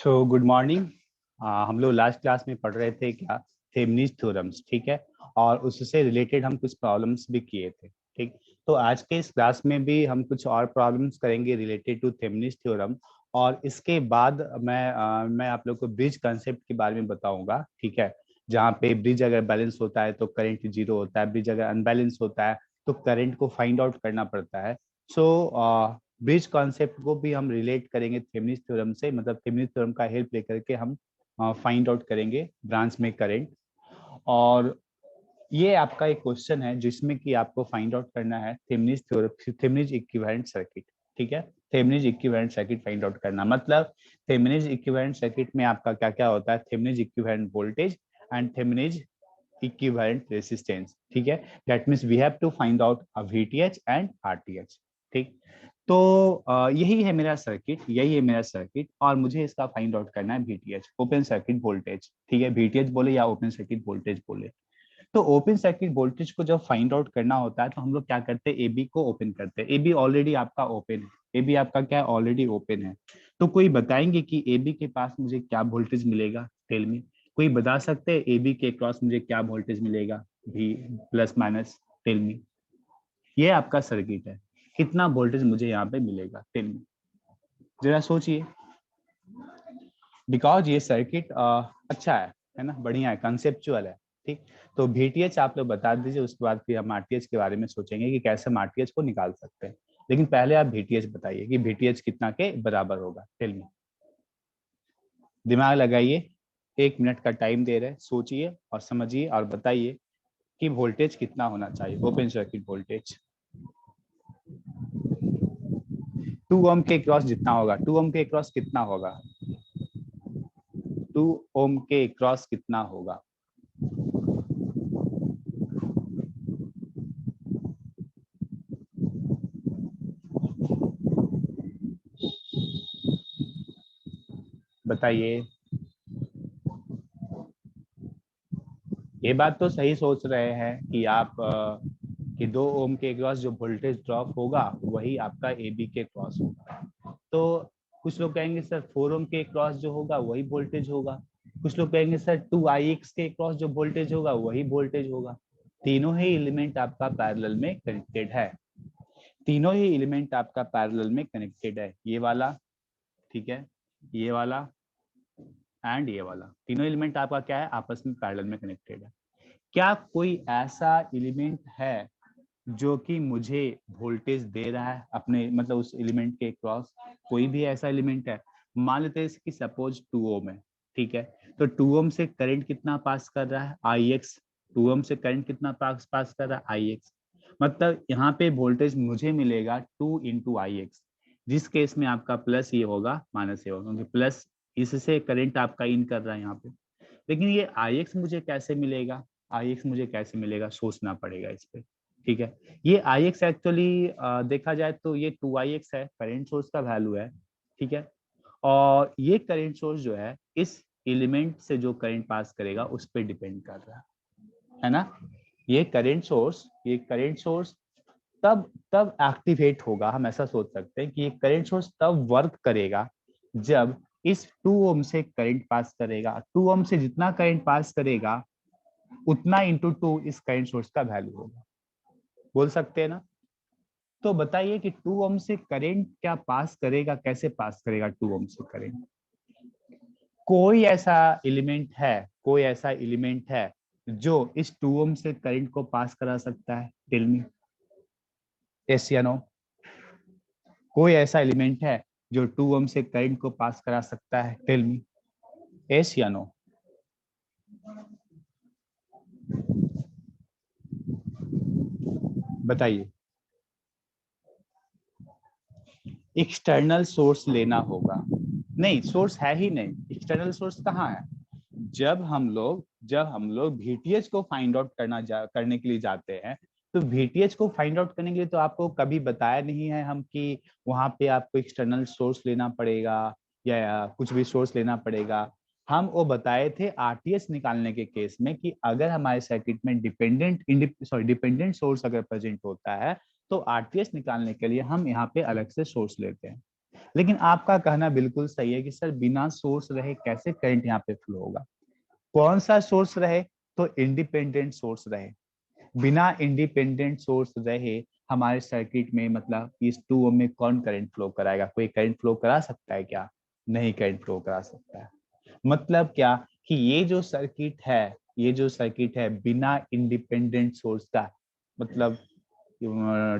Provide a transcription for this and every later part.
So good morning. हम लोग last class में पढ़ रहे थे क्या, थेमनिज थ्योरम्स, ठीक है। और उससे रिलेटेड हम कुछ प्रॉब्लम्स भी किए थे, ठीक। तो आज के इस क्लास में भी हम कुछ और प्रॉब्लम्स करेंगे रिलेटेड टू थेमनिज थ्योरम। और इसके बाद मैं आप लोग को ब्रिज कंसेप्ट के बारे में बताऊंगा, ठीक है। जहाँ पे ब्रिज अगर बैलेंस होता है तो करंट जीरो होता है, ब्रिज अगर अनबैलेंस होता है तो करंट को फाइंड आउट करना पड़ता है। सो ब्रिज कॉन्सेप्ट को भी हम रिलेट करेंगे थेमनिज थ्योरम से, मतलब थेमनिज थ्योरम का हेल्प लेकर के हम फाइंड आउट करेंगे ब्रांच में करंट। और ये आपका एक क्वेश्चन है जिसमें कि आपको फाइंड आउट करना है थेमनिज थ्योरम, थेमनिज इक्विवेलेंट सर्किट, ठीक है। Thevenin's equivalent circuit find out करना मतलब थेमनिज इक्विवेलेंट सर्किट में आपका क्या क्या होता है, Thevenin's equivalent voltage and Thevenin's equivalent resistance, ठीक है। That means we have to find out a VTH and RTH, ठीक। तो यही है मेरा सर्किट, यही है मेरा सर्किट, और मुझे इसका फाइंड आउट करना है वीटीएच, ओपन सर्किट वोल्टेज, ठीक है। वीटीएच बोले या ओपन सर्किट वोल्टेज बोले। तो ओपन सर्किट वोल्टेज को जब फाइंड आउट करना होता है तो हम लोग क्या करते हैं, एबी को ओपन करते हैं। एबी ऑलरेडी आपका ओपन है, एबी आपका क्या है, ऑलरेडी ओपन है। तो कोई बताएंगे कि एबी के पास मुझे क्या वोल्टेज मिलेगा, टेल मी। कोई बता सकते हैं एबी के क्रॉस मुझे क्या वोल्टेज मिलेगा, भी प्लस माइनस, टेल मी। ये आपका सर्किट है, कितना वोल्टेज मुझे यहाँ पे मिलेगा, टेल मी। जरा सोचिए, बिकॉज ये सर्किट अच्छा है ना, बढ़िया है, कंसेप्चुअल है, ठीक। तो वीटीएच आप लोग बता दीजिए, उसके बाद फिर हम आरटीएच के बारे में सोचेंगे कि कैसे हम आरटीएच को निकाल सकते हैं। लेकिन पहले आप वीटीएच बताइए कि वीटीएच कितना के बराबर होगा, टेल मी। दिमाग लगाइए, 1 मिनट का टाइम दे रहे, सोचिए और समझिए और बताइए कि वोल्टेज कितना होना चाहिए, ओपन सर्किट वोल्टेज। 2 ओम के क्रॉस जितना होगा, 2 ओम के क्रॉस कितना होगा, 2 ओम के क्रॉस कितना होगा। बताइए। ये बात तो सही सोच रहे हैं कि आप कि 2 ओम के क्रॉस जो वोल्टेज ड्रॉप होगा वही आपका एबी के क्रॉस होगा। तो कुछ लोग कहेंगे सर 4 ओम के क्रॉस जो होगा वही वोल्टेज होगा। कुछ लोग कहेंगे सर 2 IX के क्रॉस जो वोल्टेज होगा वही वोल्टेज होगा। तीनों ही एलिमेंट आपका पैरेलल में कनेक्टेड है, तीनों ही एलिमेंट आपका पैरेलल में कनेक्टेड है। ये वाला, ठीक है, ये वाला एंड ये वाला, तीनों एलिमेंट आपका क्या है, आपस में पैरेलल में कनेक्टेड है। क्या कोई ऐसा एलिमेंट है जो कि मुझे वोल्टेज दे रहा है अपने, मतलब उस एलिमेंट के क्रॉस, कोई भी ऐसा एलिमेंट है। मान लेते हैं कि सपोज 2 ओम है, ठीक है। तो 2 ओम से करंट कितना पास कर रहा है, IX। 2 ओम से करंट कितना पास पास कर रहा है, IX। मतलब यहाँ पे वोल्टेज मुझे मिलेगा 2 × IX, जिस केस में आपका प्लस ये होगा माइनस ये होगा, क्योंकि प्लस इससे करंट आपका इन कर रहा है यहाँ पे। लेकिन ये IX मुझे कैसे मिलेगा, IX मुझे कैसे मिलेगा, सोचना पड़ेगा इस पे, ठीक है। ये IX एक्चुअली देखा जाए तो ये 2IX है, करंट सोर्स का वैल्यू है, ठीक है। और ये करंट सोर्स जो है इस एलिमेंट से जो करंट पास करेगा उस पर डिपेंड कर रहा है ना। ये करंट सोर्स तब तब एक्टिवेट होगा, हम ऐसा सोच सकते हैं कि ये करंट सोर्स तब वर्क करेगा जब इस 2 ओम से करंट पास करेगा। 2 ओम से जितना करंट पास करेगा उतना इंटू 2 इस करंट सोर्स का वैल्यू होगा, बोल सकते हैं ना। तो बताइए कि 2 ओम से करंट क्या पास करेगा, कैसे पास करेगा 2 ओम से करंट। कोई ऐसा एलिमेंट है, कोई ऐसा एलिमेंट है जो इस 2 ओम से करंट को पास करा सकता है, टेल मी, यस या नो। कोई ऐसा एलिमेंट है जो 2 ओम से करंट को पास करा सकता है, टेल मी, यस या नो। बताइए। एक्सटर्नल सोर्स लेना होगा, नहीं सोर्स है ही नहीं, एक्सटर्नल सोर्स कहाँ है। जब हम लोग वीटीएच को फाइंड आउट करने के लिए जाते हैं, तो वीटीएच को फाइंड आउट करने के लिए तो आपको कभी बताया नहीं है हम कि वहां पे आपको एक्सटर्नल सोर्स लेना पड़ेगा या कुछ भी सोर्स लेना पड़ेगा। हम वो बताए थे आरटीएच निकालने के केस में कि अगर हमारे सर्किट में डिपेंडेंट सोर्स अगर प्रेजेंट होता है तो आरटीएच निकालने के लिए हम यहाँ पे अलग से सोर्स लेते हैं। लेकिन आपका कहना बिल्कुल सही है कि सर बिना सोर्स रहे कैसे करंट यहाँ पे फ्लो होगा। कौन सा सोर्स रहे? तो इंडिपेंडेंट सोर्स रहे। बिना इंडिपेंडेंट सोर्स रहे हमारे सर्किट में मतलब इस 2 ओम में कौन करंट फ्लो कराएगा? कोई करंट फ्लो करा सकता है क्या? नहीं करंट फ्लो करा सकता है। मतलब क्या कि ये जो सर्किट है, ये जो सर्किट है बिना इंडिपेंडेंट सोर्स का मतलब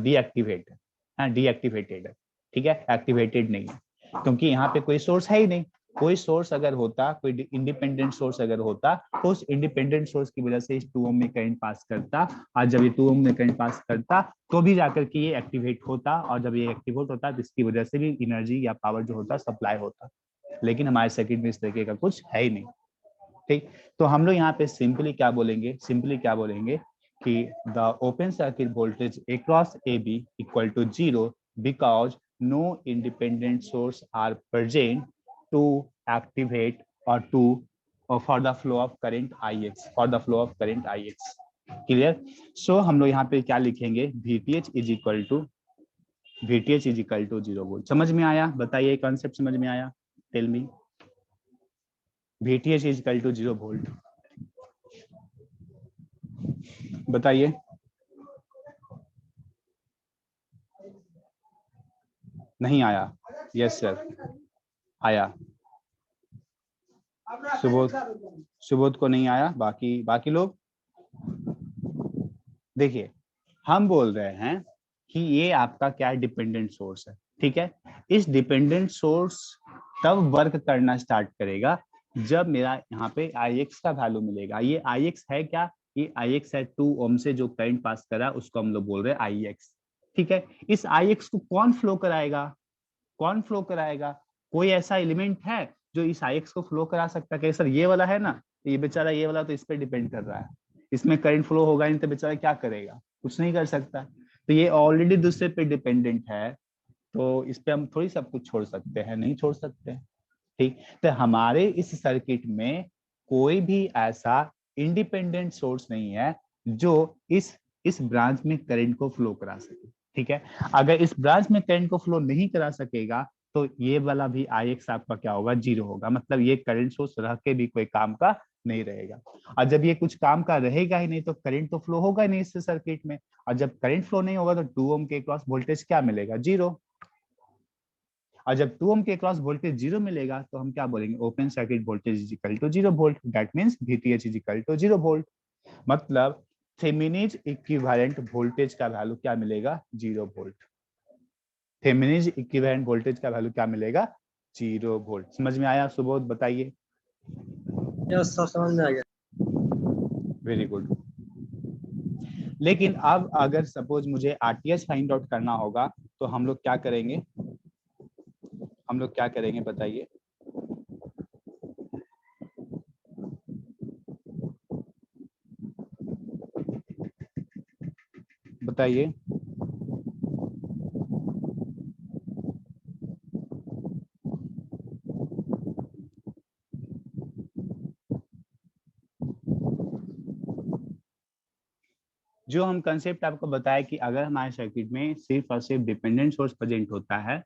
डीएक्टिवेट है। हाँ डीएक्टिवेटेड है, ठीक है, एक्टिवेटेड नहीं है, क्योंकि यहाँ पे कोई सोर्स है ही नहीं। कोई सोर्स अगर होता, कोई इंडिपेंडेंट सोर्स अगर होता तो उस इंडिपेंडेंट सोर्स की वजह से इस 2 ओम में करंट पास करता, और जब ये 2 ओम में करंट पास करता तो भी जाकर के ये एक्टिवेट होता, और जब ये एक्टिवेट होता तो इसकी वजह से भी एनर्जी या पावर जो होता सप्लाई होता। लेकिन हमारे सर्किट में इस तरीके का कुछ है ही नहीं। ठीक, तो हम लोग यहाँ पे सिंपली क्या बोलेंगे, सिंपली क्या बोलेंगे कि the open circuit voltage across A B equal to 0 because no independent source are present to activate और to for the flow of current I X, for the flow of current I X. Clear? So हम लोग यहाँ पे क्या लिखेंगे, VTH is equal to VTH is equal to 0 volt. समझ में आया? बताइए कॉन्सेप्ट समझ में आया? Tell me. VTH is equal to 0 volt, बताइए। नहीं आया? यस सर आया। सुबोध, सुबोध को नहीं आया, बाकी बाकी लोग देखिए, हम बोल रहे हैं कि ये आपका क्या है, डिपेंडेंट सोर्स है, ठीक है। इस डिपेंडेंट सोर्स तब वर्क करना स्टार्ट करेगा जब मेरा यहाँ पे Ix का वैल्यू मिलेगा। ये Ix है क्या? ये Ix है 2 ओम से जो करंट पास करा उसको हम लोग बोल रहे हैं Ix, ठीक है। इस Ix को कौन फ्लो कराएगा? कौन फ्लो कराएगा? कोई ऐसा एलिमेंट है जो इस Ix को फ्लो करा सकता है? सर ये वाला है ना, ये बेचारा ये वाला तो इस पे डिपेंड कर रहा है, इसमें करंट फ्लो होगा नहीं तो बेचारा क्या करेगा? कुछ नहीं कर सकता। तो ये ऑलरेडी दूसरे पे डिपेंडेंट है, तो इस पे हम थोड़ी सब कुछ छोड़ सकते हैं, नहीं छोड़ सकते। ठीक, तो हमारे इस सर्किट में कोई भी ऐसा इंडिपेंडेंट सोर्स नहीं है जो इस ब्रांच में करंट को फ्लो करा सके, ठीक है। अगर इस ब्रांच में करंट को फ्लो नहीं करा सकेगा तो ये वाला भी Ix आपका क्या होगा, 0 होगा। मतलब ये करंट सोर्स रह के भी कोई काम का नहीं रहेगा। और जब ये कुछ काम का रहेगा ही नहीं तो करंट तो फ्लो होगा ही नहीं इस सर्किट में, और जब करंट फ्लो नहीं होगा तो 2 ओम के क्रॉस वोल्टेज क्या मिलेगा, 0। और जब 2 ओम के क्रॉस वोल्टेज 0 मिलेगा तो हम क्या बोलेंगे, open circuit voltage is equal to 0 volt, that means VTH is equal to 0 volt. मतलब थेवेनिन इक्विवेलेंट वोल्टेज का वैल्यू क्या मिलेगा, 0 वोल्ट। थेवेनिन इक्विवेलेंट वोल्टेज का वैल्यू क्या मिलेगा, 0 वोल्ट। समझ में आया सुबोध? बताइए। यस सब समझ में आ गया। Very good. लेकिन अब अगर सपोज मुझे RTH फाइंड आउट करना होगा तो हम लोग क्या करेंगे, हम लोग क्या करेंगे बताइए। बताइए। जो हम कंसेप्ट आपको बताया कि अगर हमारे सर्किट में सिर्फ और सिर्फ डिपेंडेंट सोर्स प्रेजेंट होता है,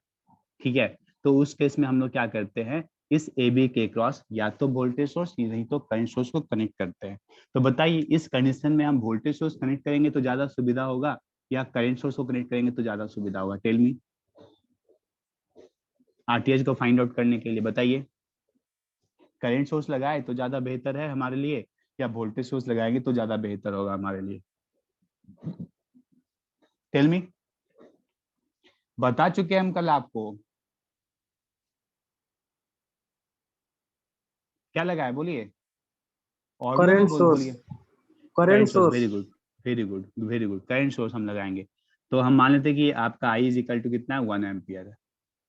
ठीक है, तो उस केस में हम लोग क्या करते हैं, इस ए बी के क्रॉस या तो वोल्टेज सोर्स नहीं तो करंट सोर्स को कनेक्ट करते हैं। तो बताइए इस कंडीशन में हम वोल्टेज सोर्स कनेक्ट करेंगे तो ज्यादा सुविधा होगा या करंट सोर्स को कनेक्ट करेंगे तो ज्यादा सुविधा होगा? Tell me. RTH को फाइंड आउट करने के लिए बताइए, करंट सोर्स लगाए तो ज्यादा बेहतर है हमारे लिए या वोल्टेज सोर्स लगाएंगे तो ज्यादा बेहतर होगा हमारे लिए? Tell me. बता चुके हम कल आपको, क्या लगाए बोलिए, और लोग भी करंट सोर्स, बोलिए। Current current source, source. Very good, very good, very good, current source हम लगाएंगे। तो हम मान लेते हैं कि आपका I इज इक्वल टू कितना है, 1 एम्पियर है,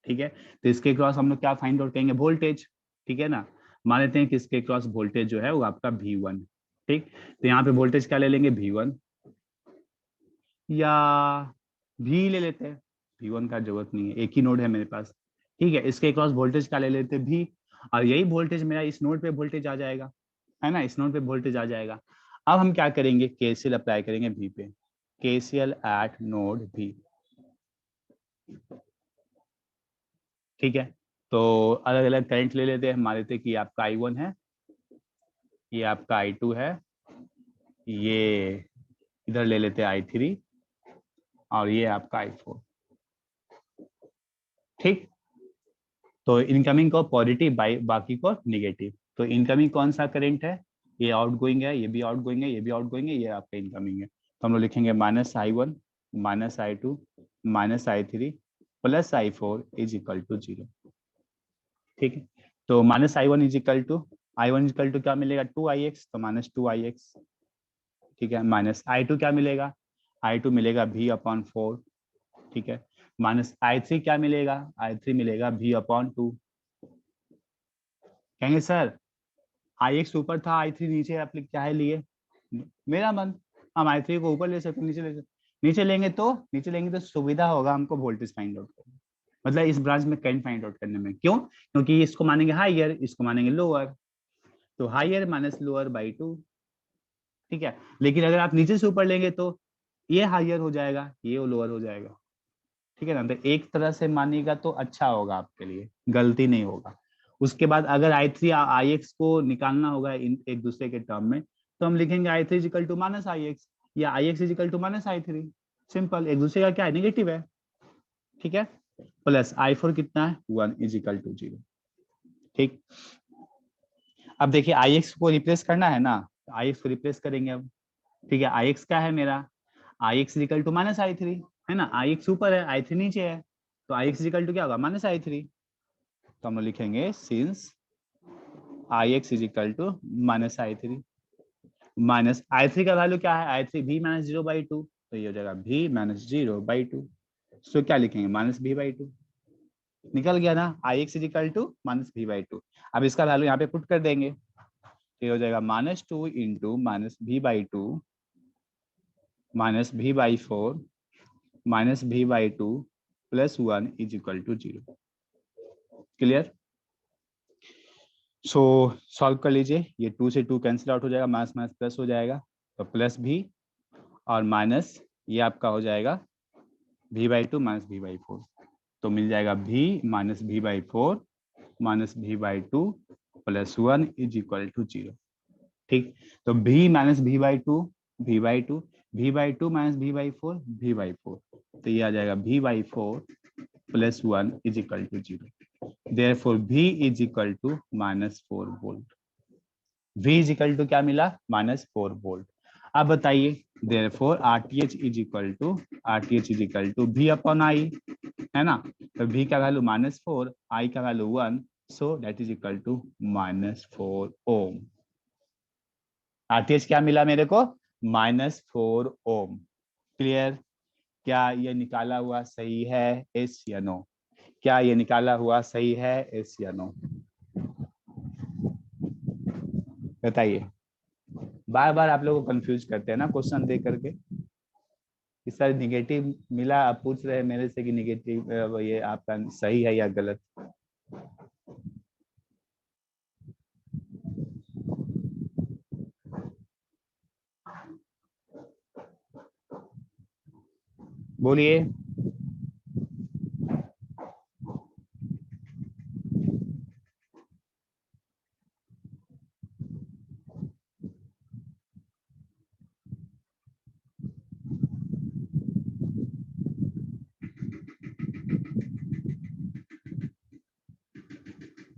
ठीक है। तो इसके क्रॉस हम लोग क्या फाइंड आउट करेंगे, वोल्टेज, ठीक है ना। मान लेते हैं कि इसके क्रॉस वोल्टेज जो है वो आपका V1, ठीक। तो यहाँ पे वोल्टेज क्या ले लेंगे, V1, या V ले लेते हैं, V1 का जरूरत नहीं है, एक ही नोड है मेरे पास, ठीक है। इसके क्रॉस वोल्टेज क्या ले लेते हैं, V, और यही वोल्टेज मेरा इस नोड पे वोल्टेज आ जाएगा, है ना, इस नोड पे वोल्टेज आ जाएगा। अब हम क्या करेंगे, KCL अप्लाई करेंगे V पे, KCL एट नोड V। ठीक है, तो अलग अलग करंट ले लेते हैं। मान लेते हैं कि आपका I1 है, ये आपका I2 है, ये इधर ले लेते हैं I3 और ये आपका I4। ठीक, तो इनकमिंग को पॉजिटिव, बाकी को निगेटिव। तो इनकमिंग कौन सा करंट है, ये आउटगोइंग है, ये भी आउटगोइंग है, ये भी आउटगोइंग है, ये आपका इनकमिंग है। तो हम लोग लिखेंगे -I1 -I2 -I3 +I4 is equal to 0। ठीक है, तो -I1 is equal to, I1 is equal to क्या मिलेगा 2ix, तो -2ix। ठीक है, -I2 क्या मिलेगा, I2 मिलेगा V/4। ठीक है, -I3 क्या मिलेगा, I3 मिलेगा V/2। कहेंगे सर Ix ऊपर था I3 नीचे, आप लिख क्या है लिए, मेरा मन, हम I3 को ऊपर ले सकते, नीचे ले सकते। नीचे लेंगे तो सुविधा होगा हमको वोल्टेज फाइंड आउट करने, मतलब इस ब्रांच में करंट फाइंड आउट करने में। क्यों, क्योंकि इसको मानेंगे हाइयर, इसको मानेंगे लोअर, तो हाइयर माइनस लोअर बाई 2। ठीक है, लेकिन अगर आप नीचे से ऊपर लेंगे तो ये हाइयर हो जाएगा, ये लोअर हो जाएगा। ठीक है ना, तो एक तरह से मानिएगा तो अच्छा होगा आपके लिए, गलती नहीं होगा। उसके बाद अगर I3 Ix को निकालना होगा इन एक दूसरे के टर्म में, तो हम लिखेंगे I3 इजिकल टू -Ix या Ix is equal to -I3। Simple, एक दूसरे का क्या है, नेगेटिव है। ठीक है, प्लस I4 कितना है 1 इजिकल टू 0। ठीक, अब देखिए Ix को रिप्लेस करना है ना, Ix को रिप्लेस करेंगे अब। ठीक है, Ix क्या है मेरा, Ix इजिकल टू -I3 है ना, Ix ऊपर है I3 नीचे है, तो Ix इजिकल टू क्या होगा -I3। तो हम लोग लिखेंगे since Ix is equal to -I3। -I3 का वैल्यू क्या है, I3 V - 0/2, तो ये हो जाएगा V - 0/2। सो क्या लिखेंगे -V/2, निकल गया ना, Ix is equal to -V/2। अब इसका वैल्यू यहाँ पे पुट कर देंगे, तो ये हो जाएगा -2 into -V/2 -V/4 -V/2 +1 is equal to 0। Clear, so solve कर लीजिए, ये 2 से 2 कैंसिल आउट हो जाएगा, माइनस माइनस प्लस हो जाएगा, तो प्लस भी और माइनस ये आपका हो जाएगा V/2 - V/4, तो मिल जाएगा V - V/4 - V/2 +1 is equal to 0। ठीक, तो V - V/2 V/2 V/2 - V/4 V/4, तो ये आ जाएगा V/4 +1 is equal to 0। Therefore V is equal to -4 volt. V is equal to क्या मिला, -4 वोल्ट। अब बताइए, therefore RTH is equal to V/I, है ना, तो V का वैल्यू -4, I का value 1, so that is equal to -4 ohm. RTH क्या मिला मेरे को, -4 ओम। क्लियर, क्या ये निकाला हुआ सही है, यस या नो, क्या ये निकाला हुआ सही है, यस या नो, बताइए। बार बार आप लोगों को कंफ्यूज करते हैं ना क्वेश्चन दे करके, इस सारे निगेटिव मिला, आप पूछ रहे हैं मेरे से कि निगेटिव ये आपका सही है या गलत। बोलिए,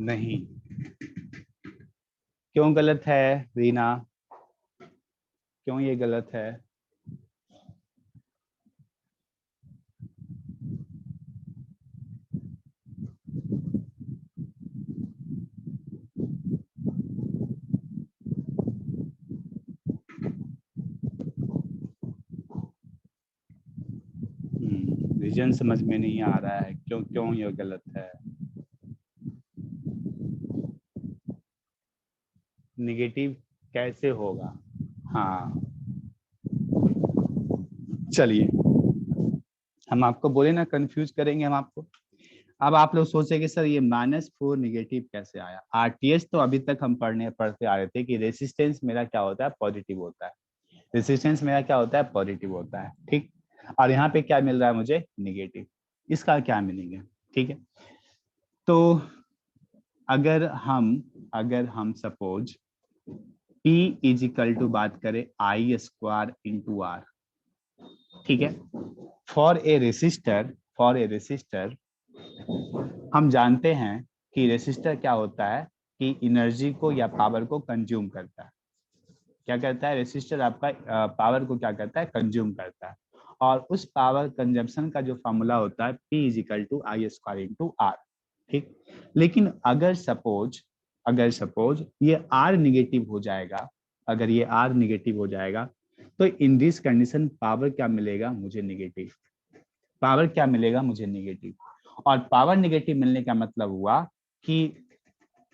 नहीं, क्यों गलत है रीना, क्यों ये गलत है। रीजन समझ में नहीं आ रहा है, क्यों क्यों ये गलत है। निगेटिव कैसे होगा, हाँ चलिए, हम आपको बोले ना कंफ्यूज करेंगे हम आपको। अब आप लोग सोचेंगे सर ये -4 निगेटिव कैसे आया। आरटीएस तो अभी तक हम पढ़ते आ रहे थे कि रेसिस्टेंस मेरा क्या होता है, पॉजिटिव होता है, रेसिस्टेंस मेरा क्या होता है, पॉजिटिव होता है। ठीक, और यहाँ पे क्या मिल रहा है मुझे, निगेटिव, इसका क्या मीनिंग है। ठीक है, तो अगर हम suppose P is equal to बात करें आई स्क्वायर इंटू आर, ठीक है। फॉर ए रेसिस्टर हम जानते हैं कि रेसिस्टर क्या होता है कि एनर्जी को या पावर को कंज्यूम करता है। क्या करता है रेसिस्टर? आपका पावर को क्या करता है? कंज्यूम करता है। और उस पावर कंजम्पशन का जो फॉर्मूला होता है P is equal to I square into R, ठीक। लेकिन अगर सपोज ये आर निगेटिव हो जाएगा, अगर ये आर निगेटिव हो जाएगा, तो इन दिस कंडीशन पावर क्या मिलेगा मुझे? निगेटिव। पावर क्या मिलेगा मुझे? निगेटिव। और पावर निगेटिव मिलने का मतलब हुआ कि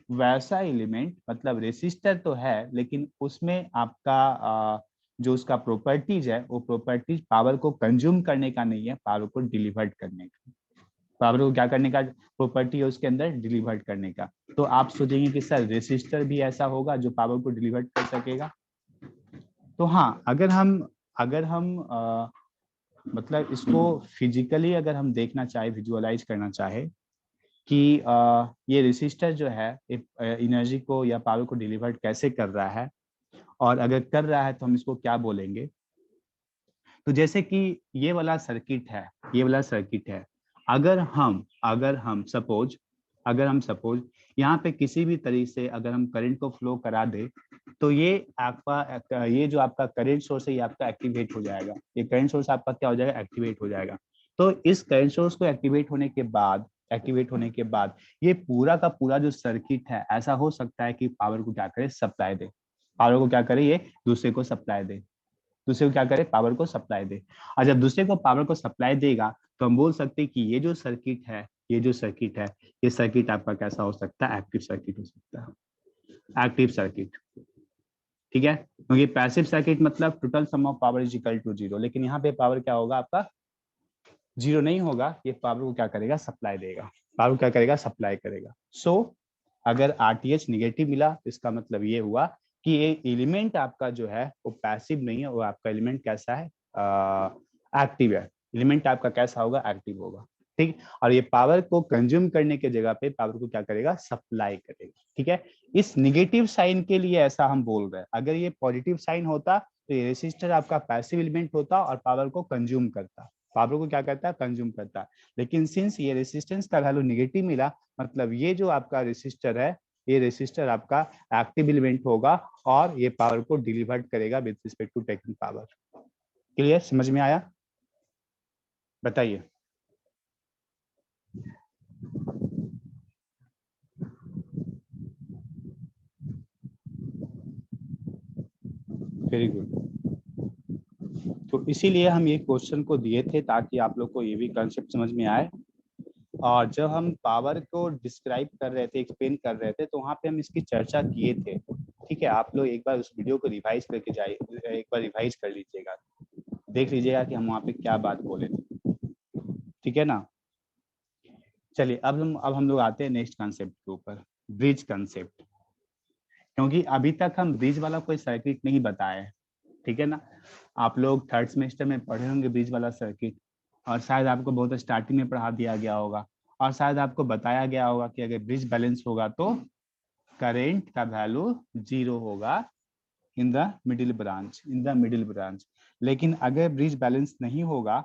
वैसा एलिमेंट, मतलब रेसिस्टर तो है लेकिन उसमें आपका जो उसका प्रॉपर्टीज है वो प्रॉपर्टीज पावर को कंज्यूम करने का नहीं है, पावर को डिलीवर्ड करने का। पावर को क्या करने का प्रॉपर्टी है उसके अंदर? डिलीवर्ड करने का। तो आप सोचेंगे कि सर रेसिस्टर भी ऐसा होगा जो पावर को डिलीवर्ड कर सकेगा? तो हाँ, अगर हम मतलब इसको फिजिकली अगर हम देखना चाहे, विजुअलाइज करना चाहे कि ये रेसिस्टर जो है एनर्जी को या पावर को डिलीवर कैसे कर रहा है, और अगर कर रहा है तो हम इसको क्या बोलेंगे। तो जैसे कि ये वाला सर्किट है, अगर हम सपोज यहाँ पे किसी भी तरीके से अगर हम करंट को फ्लो करा दे, तो ये जो आपका करंट सोर्स है ये आपका एक्टिवेट हो जाएगा। ये करंट सोर्स आपका क्या हो जाएगा? एक्टिवेट हो जाएगा। तो इस करंट सोर्स को एक्टिवेट होने के बाद ये पूरा का पूरा जो सर्किट है, ऐसा हो सकता है कि पावर को क्या करे? सप्लाई दे। पावर को क्या करे? ये दूसरे को सप्लाई दे। दूसरे को क्या करे? पावर को सप्लाई दे। और जब दूसरे को पावर को सप्लाई देगा तो हम बोल सकते हैं कि ये जो सर्किट है ये सर्किट आपका कैसा हो सकता है? एक्टिव सर्किट हो सकता है। एक्टिव सर्किट, ठीक है। क्योंकि पैसिव सर्किट मतलब total sum of power is equal to zero, लेकिन यहाँ पे पावर क्या होगा? आपका जीरो नहीं होगा। ये पावर को क्या करेगा? सप्लाई देगा। पावर क्या करेगा? सप्लाई करेगा। अगर आरटीएच निगेटिव मिला तो इसका मतलब ये हुआ कि ये एलिमेंट आपका जो है वो पैसिव नहीं है, वो आपका एलिमेंट कैसा है? एक्टिव है। एलिमेंट आपका कैसा होगा? एक्टिव होगा, ठीक। और ये पावर को कंज्यूम करने के जगह पे पावर को क्या करेगा? सप्लाई करेगा, ठीक है। इस निगेटिव साइन के लिए ऐसा हम बोल रहे हैं। अगर ये पॉजिटिव साइन होता तो ये रेसिस्टर आपका पैसिव एलिमेंट होता और पावर को कंज्यूम करता। पावर को क्या करता है? कंज्यूम करता। लेकिन सिंस ये रेसिस्टेंस का वैल्यू निगेटिव मिला, मतलब ये जो आपका रेसिस्टर है, ये रेसिस्टर आपका एक्टिव एलिमेंट होगा और ये पावर को डिलीवर करेगा with respect to taking power. Clear? समझ में आया? बताइए। Very good. तो इसीलिए हम ये क्वेश्चन को दिए थे ताकि आप लोग को ये भी कंसेप्ट समझ में आए। और जब हम पावर को डिस्क्राइब कर रहे थे, एक्सप्लेन कर रहे थे, तो वहाँ पे हम इसकी चर्चा किए थे। ठीक है, आप लोग एक बार उस वीडियो को रिवाइज करके जाइए, एक बार रिवाइज कर लीजिएगा, देख लीजिएगा कि हम वहाँ पे क्या बात बोले थे। ठीक है ना? चलिए अब हम लोग आते हैं नेक्स्ट कॉन्सेप्ट के ऊपर, ब्रिज कॉन्सेप्ट। क्योंकि अभी तक हम ब्रिज वाला कोई सर्किट नहीं बताए, ठीक है ना। आप लोग थर्ड सेमेस्टर में पढ़े होंगे ब्रिज वाला सर्किट, और शायद आपको बहुत स्टार्टिंग में पढ़ा दिया गया होगा, और शायद आपको बताया गया होगा कि अगर ब्रिज बैलेंस होगा तो करेंट का वैल्यू जीरो होगा इन द मिडिल ब्रांच। लेकिन अगर ब्रिज बैलेंस नहीं होगा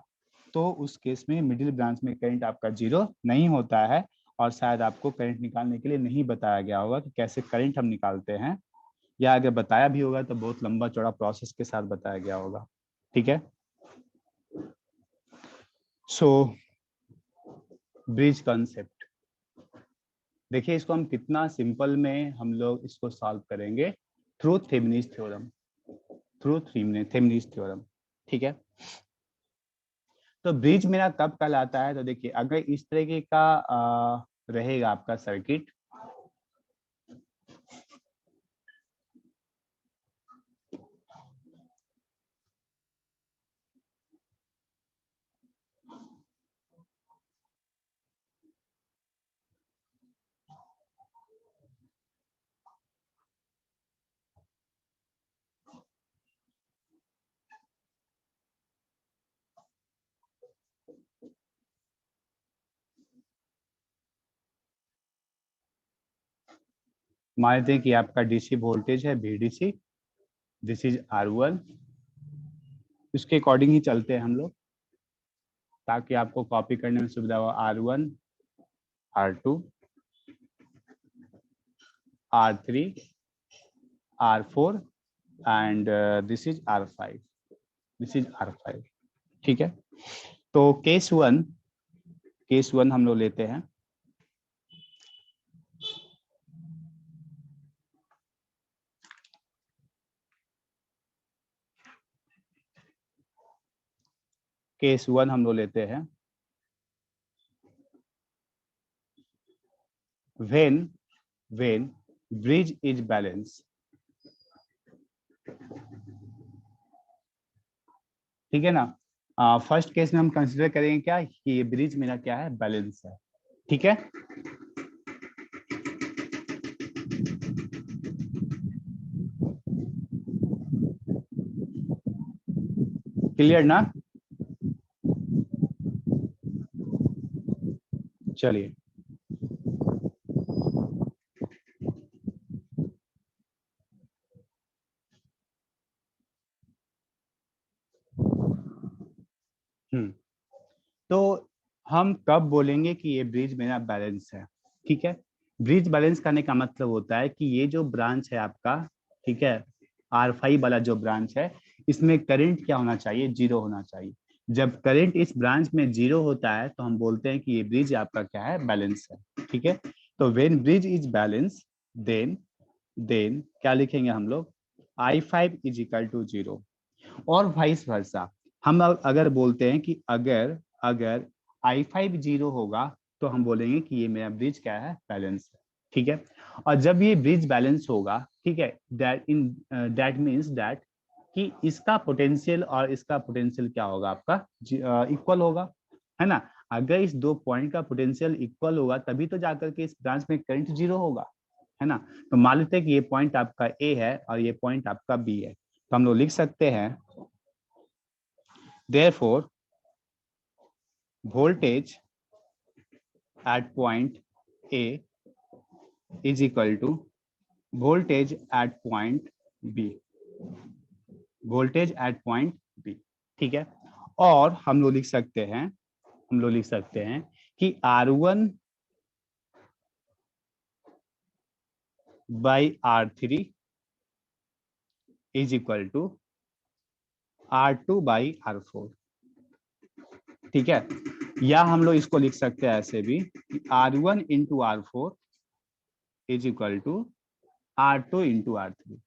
तो उस केस में मिडिल ब्रांच में करंट आपका जीरो नहीं होता है। और शायद आपको करंट निकालने के लिए नहीं बताया गया होगा कि कैसे करंट हम निकालते हैं, या अगर बताया भी होगा तो बहुत लंबा चौड़ा प्रोसेस के साथ बताया गया होगा। ठीक है। सो ब्रिज कॉन्सेप्ट देखिए, इसको हम कितना सिंपल में हम लोग इसको सॉल्व करेंगे थ्रू थेवेनिस थ्योरम। ठीक है। तो ब्रिज मेरा कब कहलाता है? तो देखिए, अगर इस तरीके का रहेगा आपका सर्किट, मान लेते हैं कि आपका डीसी वोल्टेज है VDC, दिस इज R1। उसके अकॉर्डिंग ही चलते हैं हम लोग ताकि आपको कॉपी करने में सुविधा हो। R1, R2, R3, R4 and this is R5, this is R5। ठीक है, तो केस वन हम लोग लेते हैं। केस वन हम लोग लेते हैं। when bridge is balanced। ठीक है ना। फर्स्ट केस में हम कंसीडर करेंगे क्या कि ये ब्रिज मेरा क्या है, बैलेंस है। ठीक है, क्लियर ना। चलिए, तो हम कब बोलेंगे कि ये ब्रिज मेरा बैलेंस है। ठीक है, ब्रिज बैलेंस करने का मतलब होता है कि ये जो ब्रांच है आपका, ठीक है, R5 वाला जो ब्रांच है, इसमें करंट क्या होना चाहिए, 0 होना चाहिए। जब करंट इस ब्रांच में 0 होता है तो हम बोलते हैं कि ये ब्रिज आपका क्या है, बैलेंस है। ठीक है, तो when bridge is balance then क्या लिखेंगे हम लोग, I5 इज इक्वल टू 0। और वाइस वर्सा, हम अगर बोलते हैं कि अगर अगर I5 0 होगा तो हम बोलेंगे कि ये मेरा ब्रिज क्या है, बैलेंस है। ठीक है, और जब ये ब्रिज बैलेंस होगा, ठीक है, दैट मीन्स दैट कि इसका पोटेंशियल और इसका पोटेंशियल क्या होगा, आपका इक्वल होगा, है ना। अगर इस दो पॉइंट का पोटेंशियल इक्वल होगा तभी तो जाकर के इस ब्रांच में करंट 0 होगा, है ना। तो मान लेते हैं कि ये पॉइंट आपका A है और ये पॉइंट आपका B है, तो हम लोग लिख सकते हैं therefore voltage at point A is equal to voltage at point B, voltage at point B। ठीक है, और हम लोग लिख सकते हैं कि R1 by R3 is equal to R2 by R4। ठीक है, या हम लोग इसको लिख सकते हैं ऐसे भी कि R1 into R4 is equal to R2 into R3।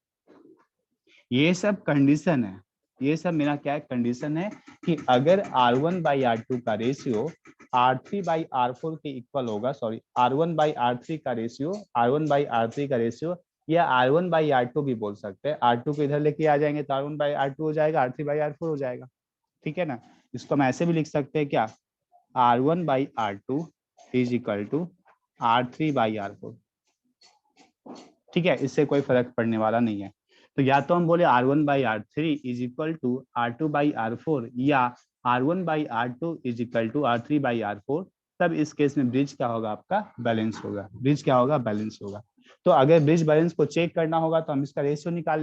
ये सब कंडीशन है, ये सब मेरा क्या है, कंडीशन है कि अगर R1 by R2 का रेशियो R3 by R4 के इक्वल होगा, सॉरी R1 by R3 का रेशियो, R1 by R3 का रेशियो, या R1 by R2 भी बोल सकते हैं। R2 को इधर लेके आ जाएंगे तो R1 by R2 हो जाएगा, R3 by R4 हो जाएगा। ठीक है ना, इसको हम ऐसे भी लिख सकते हैं क्या, R1 by R2 is equal to R3 by R4। ठीक है, इससे कोई फर्क पड़ने वाला नहीं है। तो या तो हम बोले R1 by R3 is equal to R2 by R4, या R1 by R2 is equal to R3 by R4। तब इस केस में ब्रिज क्या होगा, आपका बैलेंस होगा। ब्रिज क्या होगा, बैलेंस होगा। तो अगर ब्रिज बैलेंस को चेक करना होगा तो हम इसका रेशियो निकाल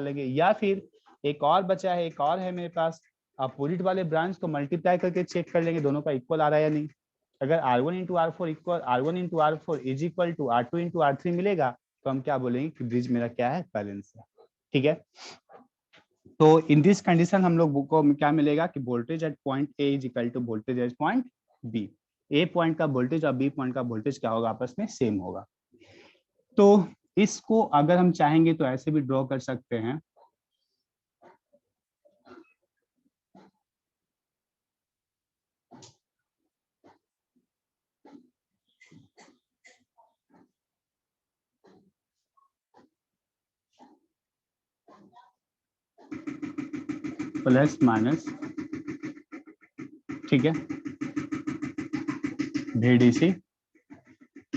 लेंगे, या फिर एक और बचा है, एक और है मेरे पास, अपोजिट वाले ब्रांच को मल्टीप्लाई करके चेक कर लेंगे दोनों का इक्वल आ रहा है या नहीं। अगर R1 into R4 equal R1 into R4 is equal to R2 into R3 मिलेगा तो हम क्या बोलेंगे कि ब्रिज मेरा क्या है, बैलेंस है। ठीक है, तो इन दिस कंडीशन हम लोग को क्या मिलेगा कि voltage at point A is equal to voltage at point B. A point का वोल्टेज और बी पॉइंट का वोल्टेज क्या होगा, आपस में सेम होगा। तो इसको अगर हम चाहेंगे तो ऐसे भी ड्रॉ कर सकते हैं, प्लस माइनस, ठीक है, VDC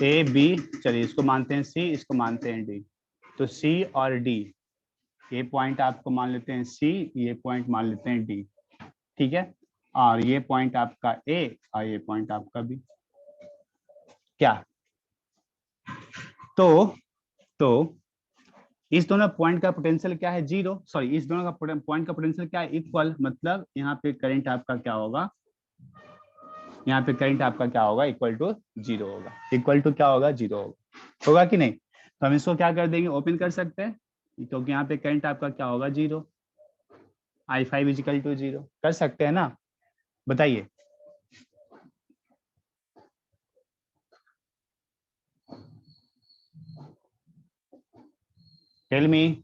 ए बी, चलिए इसको मानते हैं C, इसको मानते हैं D। तो C और D, ये पॉइंट आपको मान लेते हैं C, ये पॉइंट मान लेते हैं D। ठीक है, और ये पॉइंट आपका A और ये पॉइंट आपका B। क्या तो इस दोनों पॉइंट का पोटेंशियल क्या है, जीरो, सॉरी इस दोनों का पॉइंट का पोटेंशियल क्या है, इक्वल, मतलब यहाँ पे करंट आपका क्या होगा, यहाँ पे करंट आपका क्या होगा, इक्वल टू जीरो होगा, इक्वल टू क्या होगा, जीरो होगा कि नहीं। तो हम इसको क्या कर देंगे, ओपन कर सकते हैं, क्योंकि यहाँ पे करंट आपका क्या होगा, zero, I5 is equal to zero, कर सकते हैं ना, बताइए। Tell me.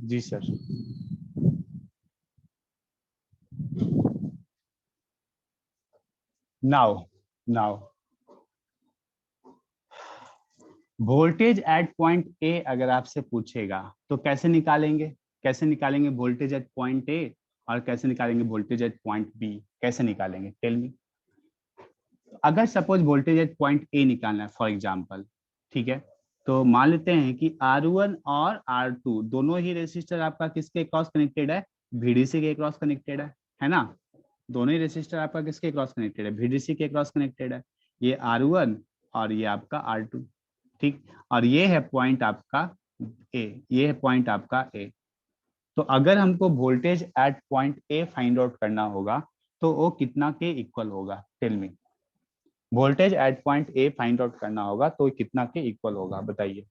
जी sir. Now voltage at point A अगर आपसे पूछेगा तो कैसे निकालेंगे, कैसे निकालेंगे वोल्टेज एट पॉइंट ए, और कैसे निकालेंगे वोल्टेज एट पॉइंट बी, कैसे निकालेंगे, टेल मी। अगर सपोज वोल्टेज एट पॉइंट ए निकालना है फॉर एग्जांपल, ठीक है, तो मान लेते हैं कि R1 और R2 दोनों ही रेसिस्टर आपका किसके क्रॉस कनेक्टेड है, VDC के क्रॉस कनेक्टेड है ना, दोनों ही रेसिस्टर आपका किसके क्रॉस कनेक्टेड है, VDC के क्रॉस कनेक्टेड है, ये R1 और ये आपका R2, ठीक, और ये है पॉइंट आपका ए, ये है पॉइंट आपका ए। तो अगर हमको voltage at point A find out करना होगा तो वो कितना के इक्वल होगा, tell me. Voltage at point A find out करना होगा तो कितना के इक्वल होगा, बताइए।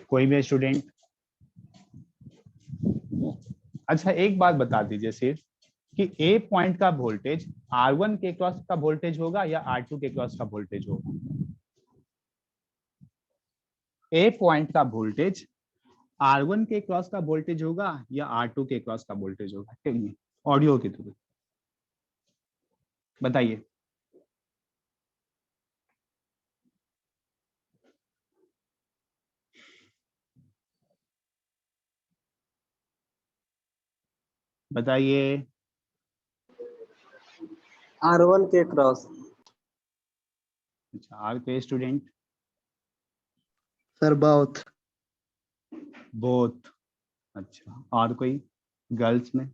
कोई भी स्टूडेंट। अच्छा एक बात बता दीजिए सिर्फ कि ए पॉइंट का वोल्टेज R1 के क्रॉस का वोल्टेज होगा या R2 के क्रॉस का वोल्टेज होगा, ए पॉइंट का वोल्टेज R1 के क्रॉस का वोल्टेज होगा या R2 के क्रॉस का वोल्टेज होगा, टेल मी, ऑडियो के थ्रू बताइए। बताइए। R1 के क्रॉस। अच्छा आर के स्टूडेंट। Sir both. बोथ। अच्छा और कोई गर्ल्स में।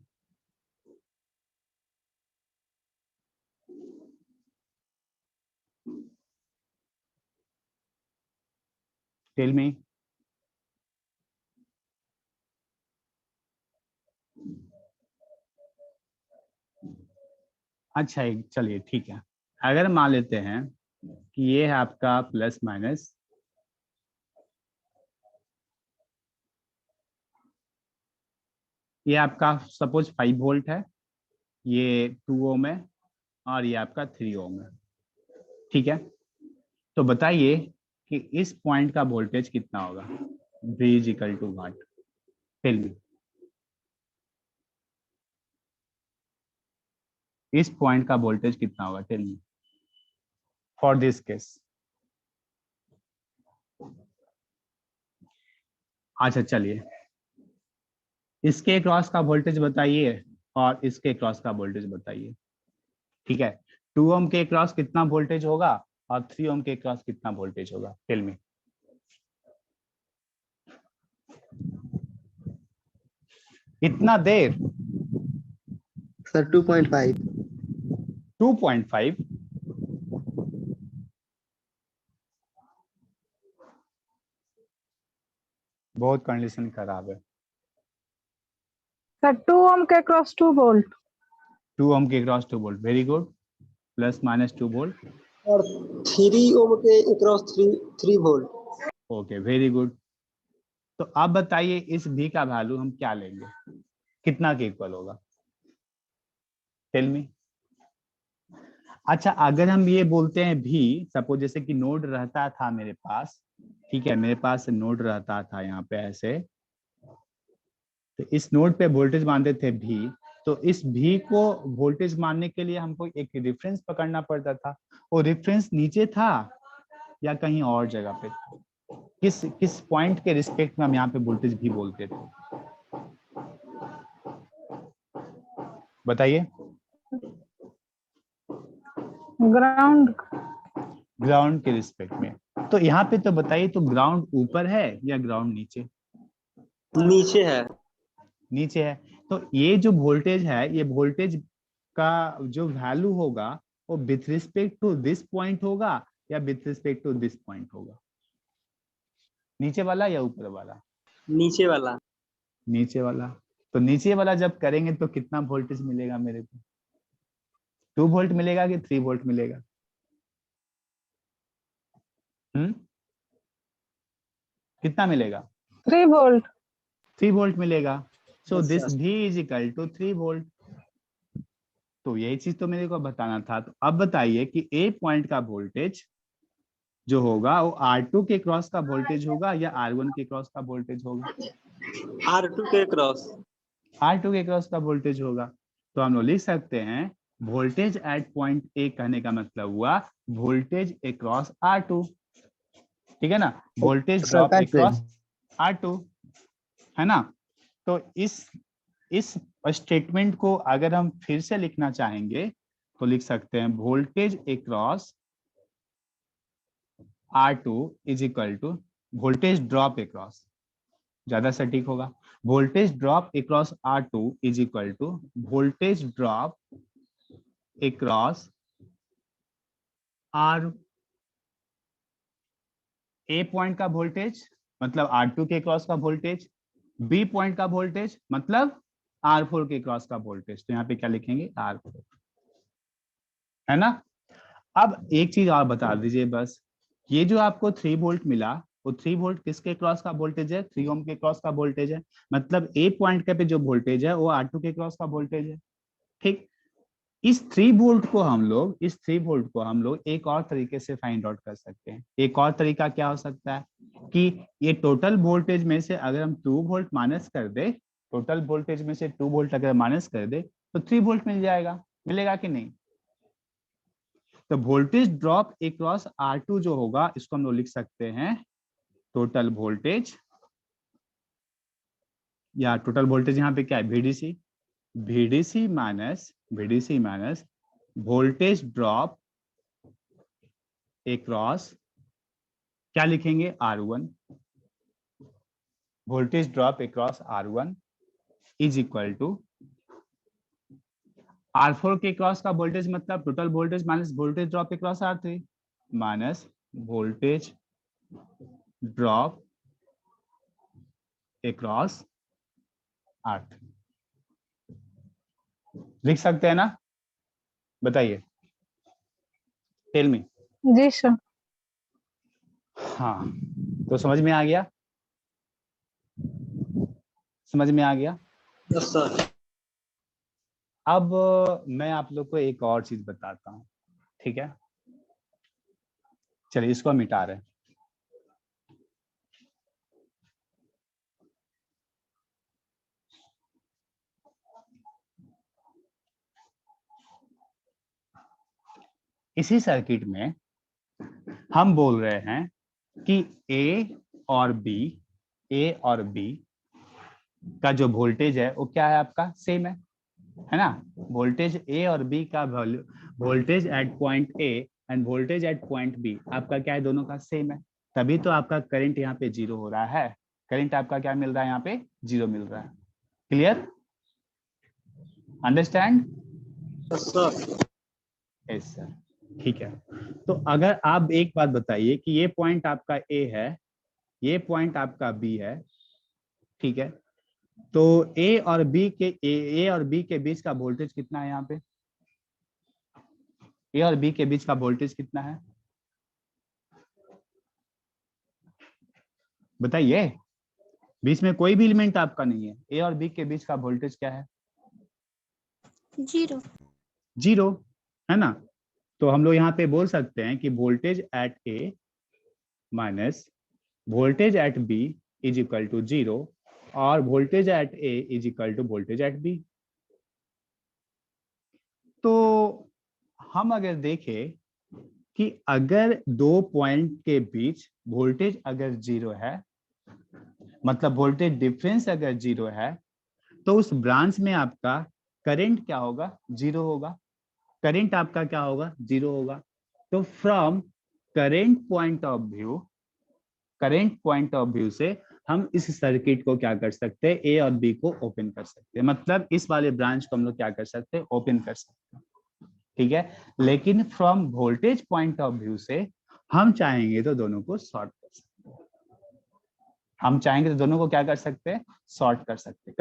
Tell me. अच्छा चलिए ठीक है, अगर मान लेते हैं कि ये है आपका प्लस माइनस, ये आपका सपोज 5 वोल्ट है, ये 2 ओम है और ये आपका 3 ओम है, ठीक है। तो बताइए कि इस पॉइंट का वोल्टेज कितना होगा, V is equal to what, tell me. इस पॉइंट का वोल्टेज कितना होगा, tell me for this case. अच्छा चलिए, इसके क्रॉस का वोल्टेज बताइए और इसके क्रॉस का वोल्टेज बताइए, ठीक है। 2 ओम के क्रॉस कितना वोल्टेज होगा और 3 ओम के क्रॉस कितना वोल्टेज होगा, टेल मी। इतना देर। सर 2.5। 2.5। बहुत कंडीशन खराब है। सर 2 ओम के क्रॉस 2 वोल्ट। 2 ओम के cross 2 volt, very good, plus minus 2 volt. और 3 ओम के cross 3 volt. Okay very good. तो अब बताइए इस V का वैल्यू हम क्या लेंगे, कितना के इक्वल होगा, टेल मी। अच्छा अगर हम ये बोलते हैं भी, सपोज जैसे कि नोड रहता था मेरे पास, ठीक है, मेरे पास नोड रहता था यहाँ पे ऐसे, तो इस नोड पे वोल्टेज मानते थे भी, तो इस भी को वोल्टेज मानने के लिए हमको एक रेफरेंस पकड़ना पड़ता था, वो रेफरेंस नीचे था या कहीं और जगह पे, किस किस पॉइंट के रिस्पेक्ट में हम यहाँ पे वोल्टेज भी बोलते थे, बताइए। ग्राउंड। ग्राउंड के रिस्पेक्ट में। तो यहाँ पे तो बताइए, तो ग्राउंड ऊपर है या ग्राउंड नीचे? नीचे है। नीचे है। तो ये जो वोल्टेज है, ये वोल्टेज का जो वैल्यू होगा वो with respect to this point होगा या with respect to this point होगा? नीचे वाला या ऊपर वाला? नीचे वाला। नीचे वाला। तो नीचे वाला जब करेंगे तो कितना वोल्टेज मिलेगा मेरे को? 2 वोल्ट मिलेगा कि 3 वोल्ट मिलेगा? कितना मिलेगा? 3 वोल्ट। 3 वोल्ट मिलेगा। सो Yes, दिस sir. भी इज इक्वल टू 3 वोल्ट। तो यही चीज तो मेरे को बताना था। तो अब बताइए कि ए पॉइंट का वोल्टेज जो होगा वो R2 के क्रॉस का वोल्टेज होगा या R1 के क्रॉस का वोल्टेज होगा? R2 के क्रॉस। R2 के क्रॉस का वोल्टेज होगा। तो हम लोग लिख सकते हैं वोल्टेज एट पॉइंट ए, कहने का मतलब हुआ वोल्टेज अक्रॉस R2। ठीक है ना? वोल्टेज ड्रॉप अक्रॉस R2, है ना? तो इस स्टेटमेंट को अगर हम फिर से लिखना चाहेंगे तो लिख सकते हैं voltage across R2 is equal to voltage drop across, ज्यादा सटीक होगा। Voltage drop across R2 is equal to voltage drop across R, A point का वोल्टेज मतलब R2 के क्रॉस का वोल्टेज, बी पॉइंट का वोल्टेज मतलब R4 के क्रॉस का वोल्टेज। तो यहाँ पे क्या लिखेंगे? R4, है ना? अब एक चीज और बता दीजिए बस, ये जो आपको 3 वोल्ट मिला वो 3 वोल्ट किसके क्रॉस का वोल्टेज है? 3 ओम के क्रॉस का वोल्टेज है। मतलब ए पॉइंट के पे जो वोल्टेज है वो R2 के क्रॉस का वोल्टेज है। ठीक। इस 3 वोल्ट को हम लोग एक और तरीके से फाइंड आउट कर सकते हैं। एक और तरीका क्या हो सकता है कि ये टोटल वोल्टेज में से अगर हम 2 वोल्ट माइनस कर दे, टोटल वोल्टेज में से 2 वोल्ट अगर माइनस कर दे तो 3 वोल्ट मिल जाएगा। मिलेगा कि नहीं? तो वोल्टेज ड्रॉप अक्रॉस R2 जो होगा इसको हम लोग लिख सकते हैं टोटल वोल्टेज, या टोटल वोल्टेज यहाँ पे क्या है? VDC minus voltage drop across, क्या लिखेंगे? R1। Voltage drop across R1 is equal to R4 के क्रॉस का वोल्टेज मतलब total voltage minus voltage drop across R3 minus voltage drop across R3। लिख सकते हैं ना? बताइए, टेल मी। जी सर। हाँ, तो समझ में आ गया? समझ में आ गया? Yes, sir. अब मैं आप लोग को एक और चीज बताता हूँ। ठीक है, चलिए इसको मिटा रहे हैं। इसी सर्किट में हम बोल रहे हैं कि ए और बी का जो वोल्टेज है वो क्या है? आपका सेम है ना? वोल्टेज ए और बी का value, voltage at point A and voltage at point B आपका क्या है? दोनों का सेम है। तभी तो आपका करंट यहाँ पे 0 हो रहा है। करंट आपका क्या मिल रहा है? यहाँ पे 0 मिल रहा है। Clear? Understand? Yes, sir. Yes sir. ठीक है। तो अगर आप एक बात बताइए कि ये पॉइंट आपका ए है, ये पॉइंट आपका बी है, ठीक है? तो ए और बी के बीच का वोल्टेज कितना है? यहाँ पे ए और बी के बीच का वोल्टेज कितना है? बताइए। बीच में कोई भी एलिमेंट आपका नहीं है। ए और बी के बीच का वोल्टेज क्या है? 0। 0, है ना? तो हम लोग यहाँ पे बोल सकते हैं कि voltage at A minus voltage at B is equal to 0 और voltage at A is equal to voltage at B. तो हम अगर देखें कि अगर 2 पॉइंट के बीच वोल्टेज अगर 0 है, मतलब वोल्टेज डिफरेंस अगर 0 है, तो उस ब्रांच में आपका करंट क्या होगा? 0 होगा। करंट आपका क्या होगा, 0 होगा। तो from current point of view से हम इस सर्किट को क्या कर सकते हैं, ए और बी को ओपन कर सकते हैं, मतलब इस वाले ब्रांच को हम लोग क्या कर सकते हैं, ओपन कर सकते हैं। ठीक है, लेकिन from voltage point of view से हम चाहेंगे तो दोनों को शॉर्ट कर सकते हैं। हम चाहेंगे तो दोनों को क्या कर सकते हैं, शॉर्ट कर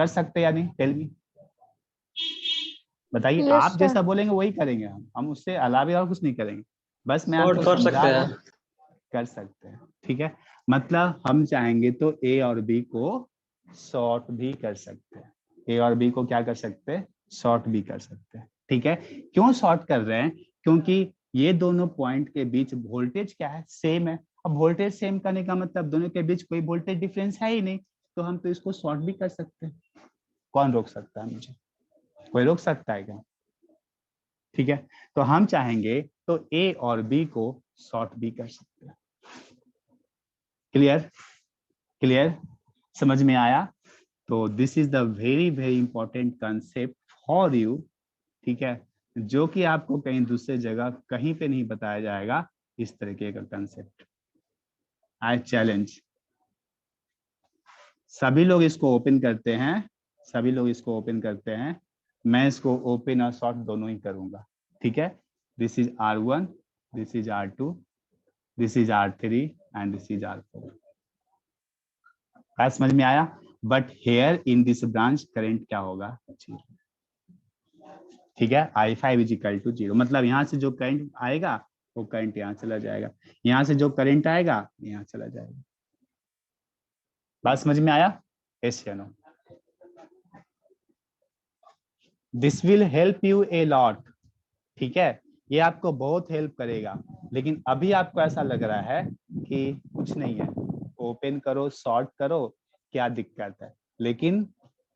सकते हैं या नहीं, टेल मी, बताइए। यस आप सर। जैसा बोलेंगे वही करेंगे, हम उससे अलावा और कुछ नहीं करेंगे। बस मैं शॉर्ट आपको कर सकते समझा रहा हैं। हूँ, कर सकते हैं। ठीक है, मतलब हम चाहेंगे तो ए और बी को शॉर्ट भी कर सकते हैं, ए और बी को क्या कर सकते हैं, शॉर्ट भी कर सकते हैं। ठीक है, क्यों शॉर्ट कर रहे हैं, क्योंकि ये दोनों पॉइंट के बीच वोल्टेज क्या है, सेम है। अब वोल्टेज सेम करने का मतलब दोनों के बीच कोई वोल्टेज डिफरेंस है ही नहीं, तो हम तो इसको शॉर्ट भी कर सकते हैं। कौन रोक सकता है मुझे, कोई रोक सकता है क्या? ठीक है, तो हम चाहेंगे तो ए और बी को शॉर्ट भी कर सकते हैं। क्लियर, क्लियर, समझ में आया? तो this is the very very important concept for you. ठीक है, जो कि आपको कहीं दूसरे जगह कहीं पे नहीं बताया जाएगा, इस तरीके का कंसेप्ट। आई चैलेंज, सभी लोग इसको ओपन करते हैं, सभी लोग इसको ओपन करते हैं, मैं इसको ओपन और शॉर्ट दोनों ही करूंगा। ठीक है, this is R1, this is R2, this is R3 and this is R4। समझ में आया? But here in this branch current क्या होगा, 0। ठीक है, I5 इज इक्वल टू 0, मतलब यहाँ से जो करंट आएगा वो करंट यहाँ चला जाएगा, यहाँ से जो करंट आएगा यहाँ चला जाएगा। बात समझ में आया? यस या no? This will help you a lot. ठीक है, ये आपको बहुत हेल्प करेगा, लेकिन अभी आपको ऐसा लग रहा है कि कुछ नहीं है, ओपन करो शॉर्ट करो, क्या दिक्कत है, लेकिन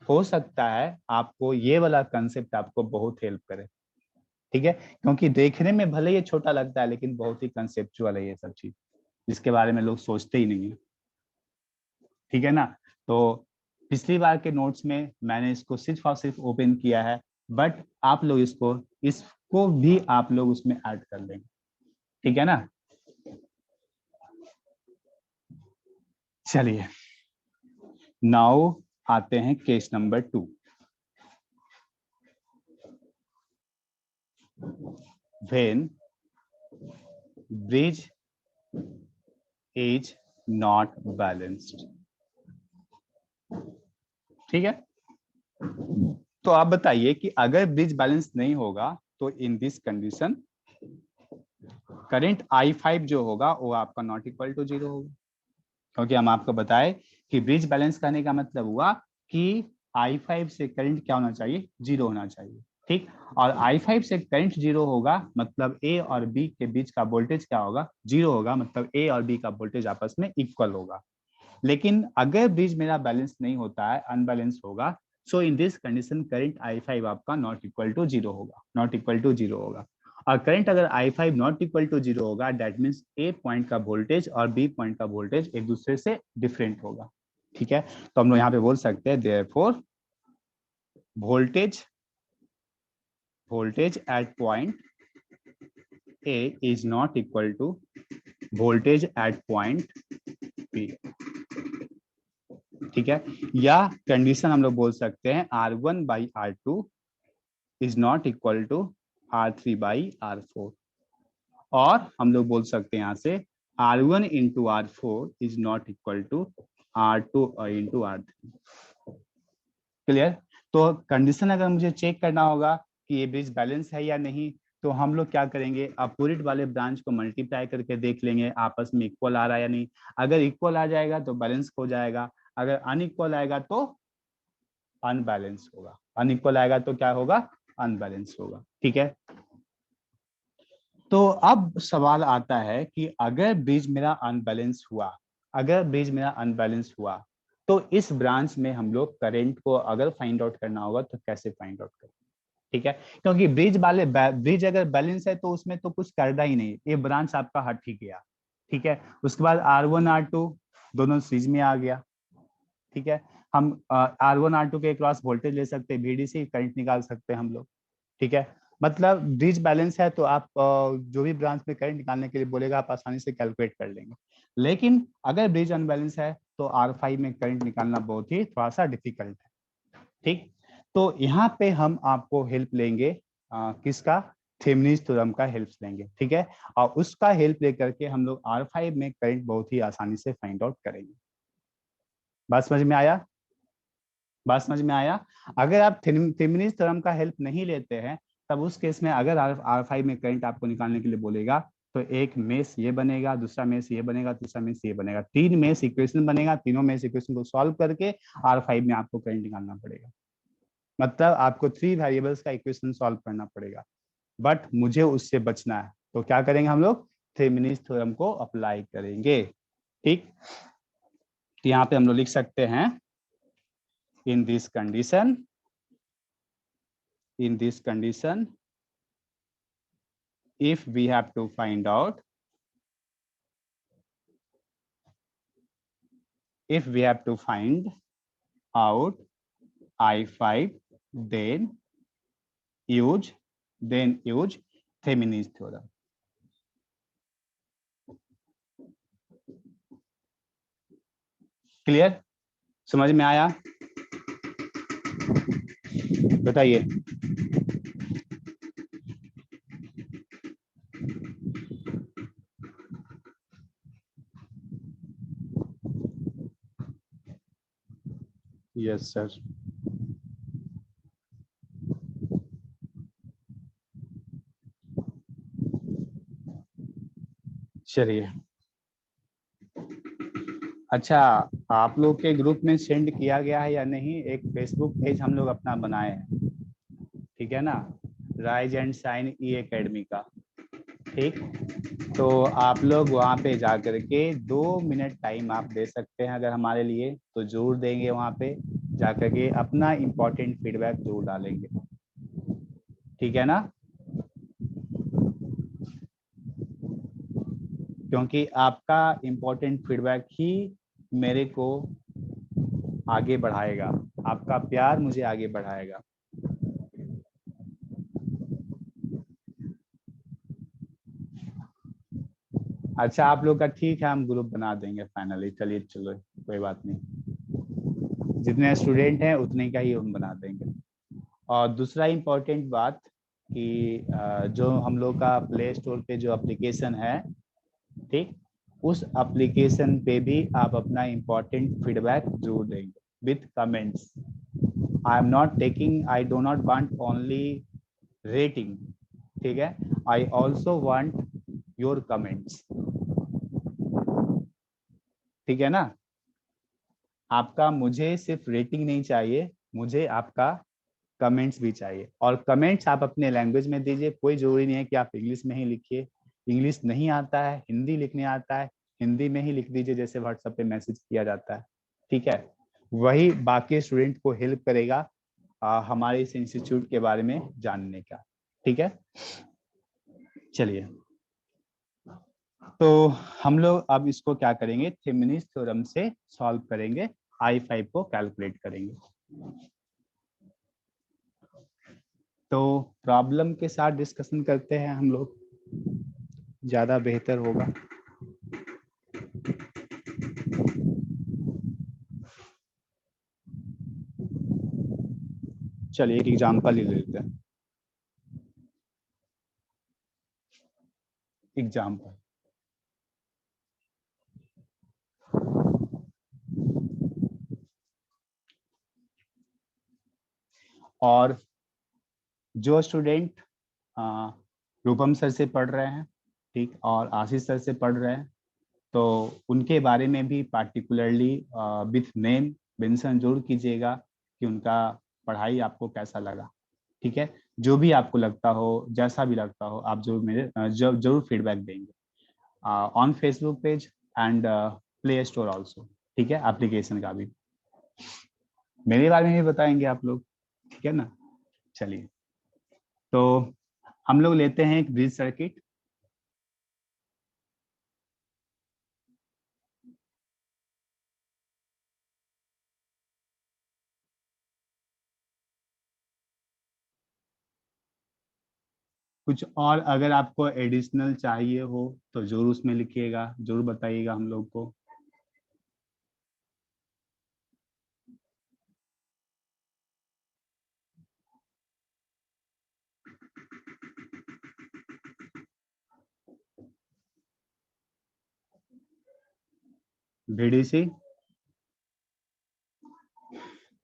हो सकता है आपको ये वाला कंसेप्ट आपको बहुत हेल्प करे। ठीक है, क्योंकि देखने में भले ये छोटा लगता है, लेकिन बहुत ही कंसेप्चुअल है ये सब चीज, जिसके बारे में लोग सोचते ही नहीं है। ठीक है ना? तो पिछली बार के नोट्स में मैंने इसको सिर्फ और सिर्फ ओपन किया है, बट आप लोग इसको भी आप लोग उसमें ऐड कर लेंगे। ठीक है ना? चलिए, नाउ आते हैं case number 2। When bridge is not balanced. ठीक है, तो आप बताइए कि अगर ब्रिज बैलेंस नहीं होगा तो इन दिस कंडीशन करंट I5 जो होगा वो आपका नॉट इक्वल टू 0 होगा, क्योंकि हम आपको बताए कि ब्रिज बैलेंस करने का मतलब हुआ कि I5 से करंट क्या होना चाहिए, 0 होना चाहिए। ठीक, और I5 से करंट 0 होगा मतलब A और B के बीच का वोल्टेज क्या होगा, 0 होगा, मतलब A और B का वोल्टेज आपस में इक्वल होगा। लेकिन अगर ब्रिज मेरा बैलेंस नहीं होता है, अनबैलेंस होगा, so in this condition current I5 आपका नॉट इक्वल टू 0 होगा, नॉट इक्वल टू 0 होगा। और करंट अगर I5 नॉट इक्वल टू 0 होगा, दैट मीन्स A पॉइंट का वोल्टेज और B पॉइंट का वोल्टेज एक दूसरे से डिफरेंट होगा। ठीक है, तो हम लोग यहाँ पे बोल सकते हैं therefore voltage at point A is not equal to voltage at point B। ठीक है, या कंडीशन हम लोग बोल सकते हैं R1 by R2 is not equal to R3 by R4, और हम लोग बोल सकते हैं यहाँ से R1 into R4 is not equal to R2 into R3। Clear? तो कंडीशन अगर मुझे चेक करना होगा कि ये ब्रिज बैलेंस है या नहीं, तो हम लोग क्या करेंगे, अपोजिट वाले ब्रांच को मल्टीप्लाई करके देख लेंगे आपस में इक्वल आ रहा है या नहीं। अगर इक्वल आ जाएगा तो बैलेंस हो जाएगा, अगर अनइक्वल आएगा तो अनबैलेंस होगा, अनइक्वल आएगा तो क्या होगा, अनबैलेंस होगा। ठीक है, तो अब सवाल आता है कि अगर ब्रिज मेरा अनबैलेंस हुआ, अगर ब्रिज मेरा अनबैलेंस हुआ, तो इस ब्रांच में हम लोग करंट को अगर फाइंड आउट करना होगा तो कैसे फाइंड आउट करें। ठीक है, क्योंकि ब्रिज अगर बैलेंस है तो उसमें तो कुछ करना ही नहीं, ये ब्रांच आपका हट ही गया। ठीक है, उसके बाद R1 R2 दोनों सीरीज में आ गया। ठीक है, हम R1 R2 के क्रॉस वोल्टेज ले सकते हैं, VDC करंट निकाल सकते हैं हम लोग। ठीक है, मतलब ब्रिज बैलेंस है तो आप जो भी ब्रांच में करंट निकालने के लिए बोलेगा आप आसानी से कैलकुलेट कर लेंगे। लेकिन अगर ब्रिज अनबैलेंस है तो R5 में करंट निकालना बहुत ही थोड़ा सा डिफिकल्ट है। ठीक, तो यहाँ पे हम आपको हेल्प लेंगे किसका, थेवेनिन्स थ्योरम का हेल्प लेंगे। ठीक है, और उसका हेल्प लेकर के हम लोग R5 में करंट बहुत ही आसानी से फाइंड आउट करेंगे। बात समझ में आया? बात समझ में आया? अगर आप थेवेनिन्स थ्योरम का हेल्प नहीं लेते हैं तब उस केस में अगर R5 में करंट आपको निकालने के लिए बोलेगा तो एक मेश ये बनेगा, दूसरा मेश ये बनेगा, तीसरा मेश ये बनेगा, 3 मेश इक्वेशन बनेगा। तीनों मेश इक्वेशन को सॉल्व करके R5 में आपको करंट निकालना पड़ेगा। मतलब आपको 3 वेरिएबल्स का इक्वेशन सॉल्व करना पड़ेगा। बट मुझे उससे बचना है तो क्या करेंगे हम लोग, थेवेनिन्स थ्योरम को अप्लाई करेंगे। ठीक, तो यहाँ पे हम लोग लिख सकते हैं in this condition if we have to find out I5 then use Thevenin's theorem। Clear, समझ में आया? बताइए। Yes sir. चलिए, अच्छा आप लोग के ग्रुप में सेंड किया गया है या नहीं? एक फेसबुक पेज हम लोग अपना बनाए हैं, ठीक है ना, rise and shine E academy का। ठीक, तो आप लोग वहाँ पे जा करके 2 मिनट टाइम आप दे सकते हैं अगर हमारे लिए तो जरूर देंगे। वहाँ पे जा करके अपना इम्पोर्टेंट फीडबैक जरूर डालेंगे, ठीक है ना? क्योंकि आपका इम्पोर्टेंट फीडबैक ही मेरे को आगे बढ़ाएगा, आपका प्यार मुझे आगे बढ़ाएगा। अच्छा आप लोग का ठीक है, हम ग्रुप बना देंगे फाइनली। चलिए चलो, कोई बात नहीं, जितने स्टूडेंट हैं उतने का ही हम बना देंगे। और दूसरा इम्पोर्टेंट बात कि जो हम लोग का प्ले स्टोर पे जो एप्लीकेशन है, ठीक, उस एप्लीकेशन पे भी आप अपना इम्पोर्टेंट फीडबैक जरूर देंगे with comments. I do not want only rating, ठीक है, I also want your comments, ठीक है ना? आपका मुझे सिर्फ रेटिंग नहीं चाहिए, मुझे आपका कमेंट्स भी चाहिए। और कमेंट्स आप अपने लैंग्वेज में दीजिए, कोई जरूरी नहीं है कि आप इंग्लिश में ही लिखिए। इंग्लिश नहीं आता है, हिंदी लिखने आता है, हिंदी में ही लिख दीजिए जैसे व्हाट्सएप पे मैसेज किया जाता है, ठीक है? वही बाकी स्टूडेंट को हेल्प करेगा हमारे इस इंस्टीट्यूट के बारे में जानने का, ठीक है? चलिए, तो हम लोग अब इसको क्या करेंगे, थेवेनिन्स थ्योरम से सॉल्व करेंगे, I5 को कैलकुलेट करेंगे। तो प्रॉब्लम के साथ डिस्कशन करते हैं हम लोग, ज्यादा बेहतर होगा। चलिए एक एग्जांपल ले लेते हैं। एग्जांपल, और जो स्टूडेंट रूपम सर से पढ़ रहे हैं, ठीक, और आशीष सर से पढ़ रहे हैं, तो उनके बारे में भी पार्टिकुलरली विथ नेम मेंशन जरूर कीजिएगा कि उनका पढ़ाई आपको कैसा लगा, ठीक है? जो भी आपको लगता हो, जैसा भी लगता हो, आप जरूर जरूर फीडबैक देंगे on Facebook page and play store also, ठीक है? एप्लीकेशन का भी मेरे बारे में भी बताएंगे आप लोग, ठीक है ना? चलिए, तो हम लोग लेते हैं एक ब्रिज सर्किट। कुछ और अगर आपको एडिशनल चाहिए हो तो जरूर उसमें लिखिएगा, जरूर बताइएगा हम लोग को। VDC,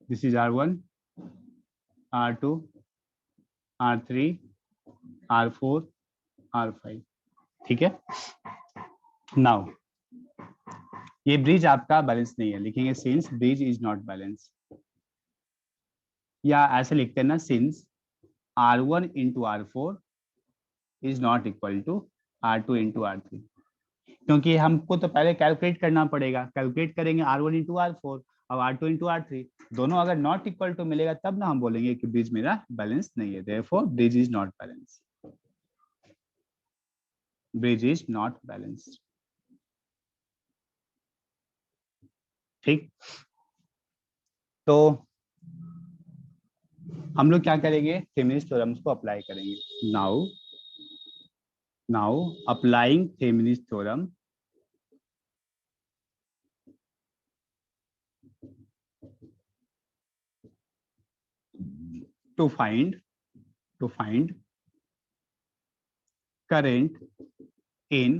this is R1, R2, R3, R4, R5। ठीक है। नाउ ये ब्रिज आपका बैलेंस नहीं है, लिखेंगे since bridge is not balance, या ऐसे लिखते हैं ना, since R1 into R4 is not equal to R2 into R3। क्योंकि हमको तो पहले कैलकुलेट करना पड़ेगा, कैलकुलेट करेंगे R1 इंटू R4 और R2 इंटू R3, दोनों अगर नॉट इक्वल टू मिलेगा तब ना हम बोलेंगे कि ब्रिज मेरा बैलेंस नहीं है। Therefore bridge is not balance, bridge is not balanced. ठीक, तो हम लोग क्या करेंगे, थेवेनिन्स थ्योरम्स को अप्लाई करेंगे। Now applying Thevenin's theorem to find current in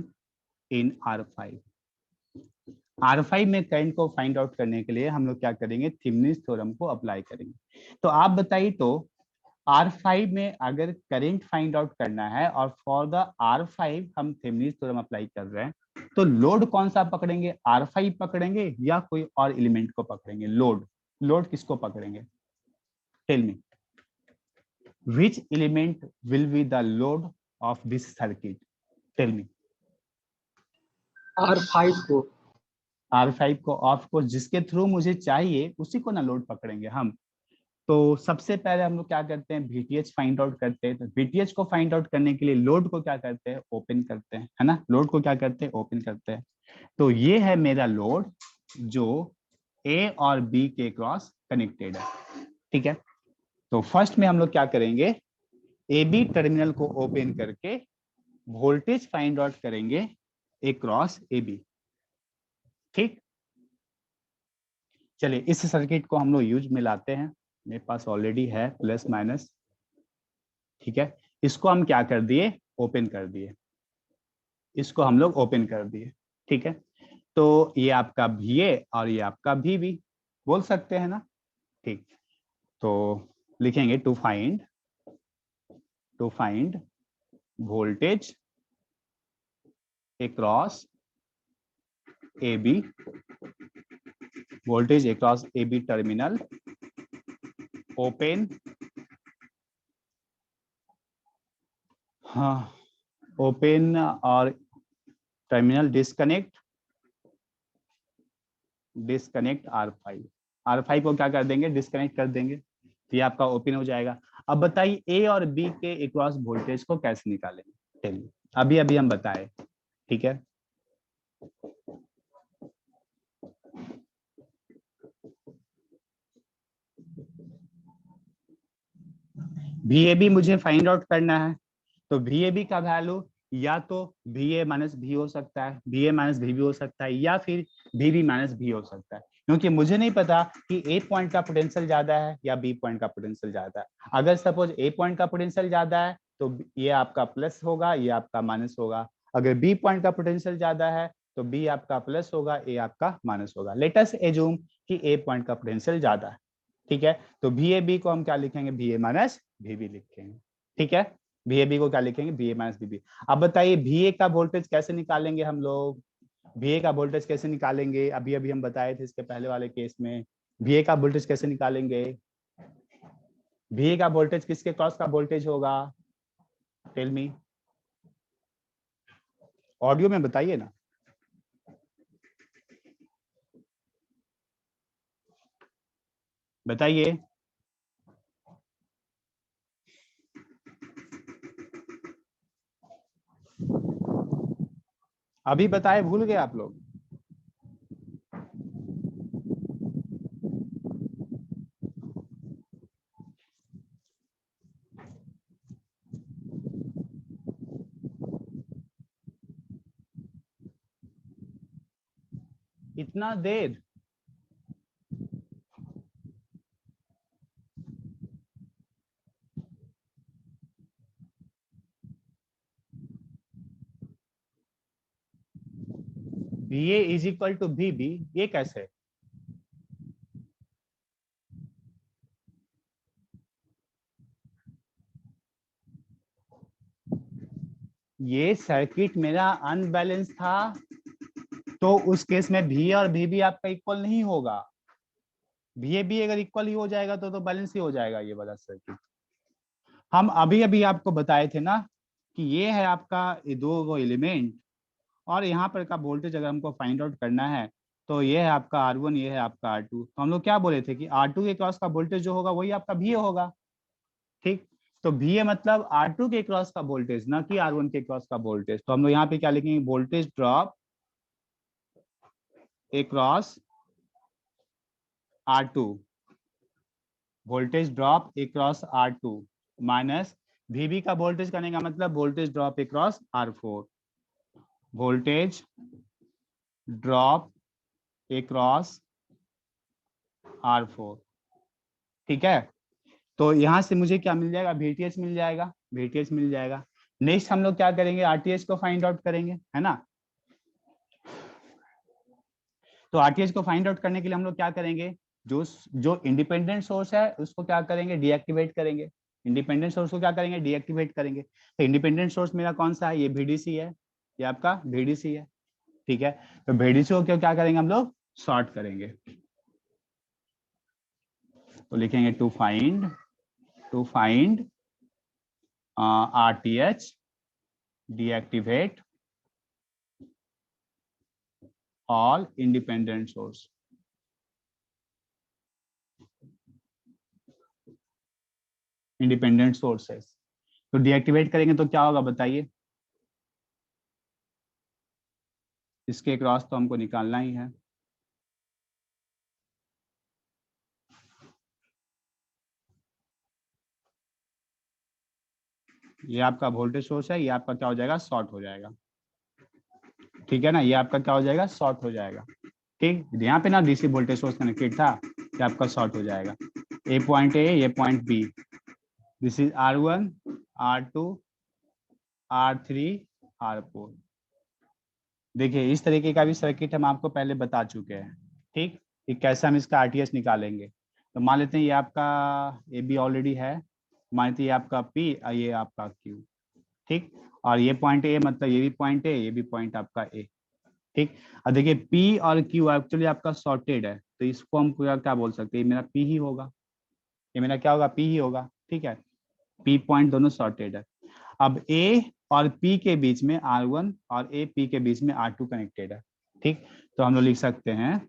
R5। R5 में करंट को फाइंड आउट करने के लिए हम लोग क्या करेंगे, थेवेनिन्स थ्योरम को अप्लाई करेंगे। तो आप बताइए, तो R5 में अगर करंट फाइंड आउट करना है और फॉर द R5 हम थेवेनिन्स थ्योरम अप्लाई कर रहे हैं, तो लोड कौन सा पकड़ेंगे, R5 पकड़ेंगे या कोई और एलिमेंट को पकड़ेंगे? लोड किसको पकड़ेंगे? Tell me, which element will be the load of this circuit? Tell me. R5 को। R5 को, ऑफ कोर्स जिसके थ्रू मुझे चाहिए उसी को ना लोड पकड़ेंगे हम। तो सबसे पहले हम लोग क्या करते हैं, VTH फाइंड आउट करते हैं। तो VTH को फाइंड आउट करने के लिए लोड को क्या करते हैं, ओपन करते हैं, है ना, लोड को क्या करते हैं, ओपन करते हैं। तो ये है मेरा लोड जो A और B के क्रॉस कनेक्टेड है। ठीक है, तो फर्स्ट में हम लोग क्या करेंगे, AB टर्मिनल को ओपन करके वोल्टेज फाइंड आउट करेंगे ए क्रॉस AB। ठीक, चलिए इस सर्किट को हम लोग यूज में लाते हैं, मेरे पास ऑलरेडी है प्लस माइनस। ठीक है, इसको हम क्या कर दिए, ओपन कर दिए, इसको हम लोग ओपन कर दिए। ठीक है, तो ये आपका VA और ये आपका VB बोल सकते हैं ना। ठीक, तो लिखेंगे to find voltage across AB, voltage across AB terminal open, हाँ ओपन, और टर्मिनल डिस्कनेक्ट R5 को क्या कर देंगे, डिस्कनेक्ट कर देंगे, तो ये आपका ओपन हो जाएगा। अब बताइए A और B के अक्रॉस वोल्टेज को कैसे निकालेंगे, चलिए अभी अभी हम बताए। ठीक है, VAB मुझे फाइंड आउट करना है, तो VAB का वैल्यू या तो VA माइनस V हो सकता है, VA माइनस VB हो सकता है, या फिर VB माइनस V हो सकता है, क्योंकि मुझे नहीं पता कि A पॉइंट का पोटेंशियल ज्यादा है या B पॉइंट का पोटेंशियल ज्यादा है। अगर सपोज A पॉइंट का पोटेंशियल ज्यादा है तो ये आपका प्लस होगा, ये आपका माइनस होगा। अगर B पॉइंट का पोटेंशियल ज्यादा है तो B आपका प्लस होगा, A आपका माइनस होगा। लेट अस एज्यूम कि A पॉइंट का पोटेंशियल ज्यादा है। ठीक है, तो VAB को हम क्या लिखेंगे, VA माइनस VB लिखेंगे। ठीक है, VAB को क्या लिखेंगे, VA माइनस VB। अब बताइए VA का वोल्टेज कैसे निकालेंगे हम लोग, VA का वोल्टेज कैसे निकालेंगे, अभी अभी हम बताए थे इसके पहले वाले केस में। VA का वोल्टेज कैसे निकालेंगे, VA का वोल्टेज किसके क्रॉस का वोल्टेज होगा, टेल मी, ऑडियो में बताइए ना। बताइए, अभी बताए, भूल गए आप लोग। इतना देर? B A is equal to B B, ये कैसे? ये सर्किट मेरा अनबैलेंस था, तो उस केस में भी और भी आपका इक्वल नहीं होगा। भी अगर इक्वल ही हो जाएगा तो बैलेंस ही हो जाएगा ये वाला सर्किट। हम अभी अभी आपको बताए थे ना कि ये है आपका ये दो एलिमेंट, और यहाँ पर का वोल्टेज अगर हमको फाइंड आउट करना है तो ये है आपका R1, ये है आपका R2। तो हम लोग क्या बोले थे कि R2 के क्रॉस का वोल्टेज जो होगा वही आपका VA होगा। ठीक, तो VA मतलब R2 के क्रॉस का वोल्टेज, ना कि R1 के क्रॉस का वोल्टेज। तो हम लोग यहाँ पे क्या लिखेंगे, voltage drop across R2, voltage drop across R2 minus VB का वोल्टेज करने का मतलब voltage drop across R4, voltage drop across R4। ठीक है, तो यहां से मुझे क्या मिल जाएगा, VTH मिल जाएगा, VTH मिल जाएगा। नेक्स्ट हम लोग क्या करेंगे, RTH को फाइंड आउट करेंगे, है ना। तो RTH को फाइंड आउट करने के लिए हम लोग क्या करेंगे, जो जो इंडिपेंडेंट सोर्स है उसको क्या करेंगे, डीएक्टिवेट करेंगे। इंडिपेंडेंट सोर्स को क्या करेंगे, डीएक्टिवेट करेंगे। तो इंडिपेंडेंट सोर्स मेरा कौन सा है, ये VDC है, ये आपका VDC है। ठीक है, तो VDC को क्या करेंगे हम लोग, शॉर्ट करेंगे। तो लिखेंगे to find RTH, deactivate all independent source। Independent sources तो डीएक्टिवेट करेंगे तो क्या होगा बताइए, इसके क्रॉस तो हमको निकालना ही है। ये आपका वोल्टेज सोर्स है, ये आपका क्या हो जाएगा, शॉर्ट हो जाएगा। ठीक है ना, ये आपका क्या हो जाएगा, शॉर्ट हो जाएगा। ठीक, यहाँ पे ना डीसी वोल्टेज सोर्स कनेक्टेड था, ये आपका शॉर्ट हो जाएगा। ए पॉइंट ए, ये point B, this is R1, R2, R3, R4। देखिए इस तरीके का भी सर्किट हम आपको पहले बता चुके हैं। ठीक, कि कैसे हम इसका आरटीएस निकालेंगे। तो मान लेते हैं ये आपका ए बी ऑलरेडी है, मान लेते हैं ये आपका पी और ये आपका क्यू। ठीक, और ये पॉइंट ए मतलब ये भी पॉइंट ए, ये भी पॉइंट आपका ए। ठीक, अब देखिए पी और क्यू एक्चुअली आपका सॉर्टेड है, तो इसको हम क्या बोल सकते हैं, मेरा पी ही होगा, ये मेरा क्या होगा, पी ही होगा। ठीक है, पी पॉइंट दोनों सॉर्टेड है। अब ए और पी के बीच में R1 और ए पी के बीच में R2 कनेक्टेड है। ठीक, तो हम लोग लिख सकते हैं,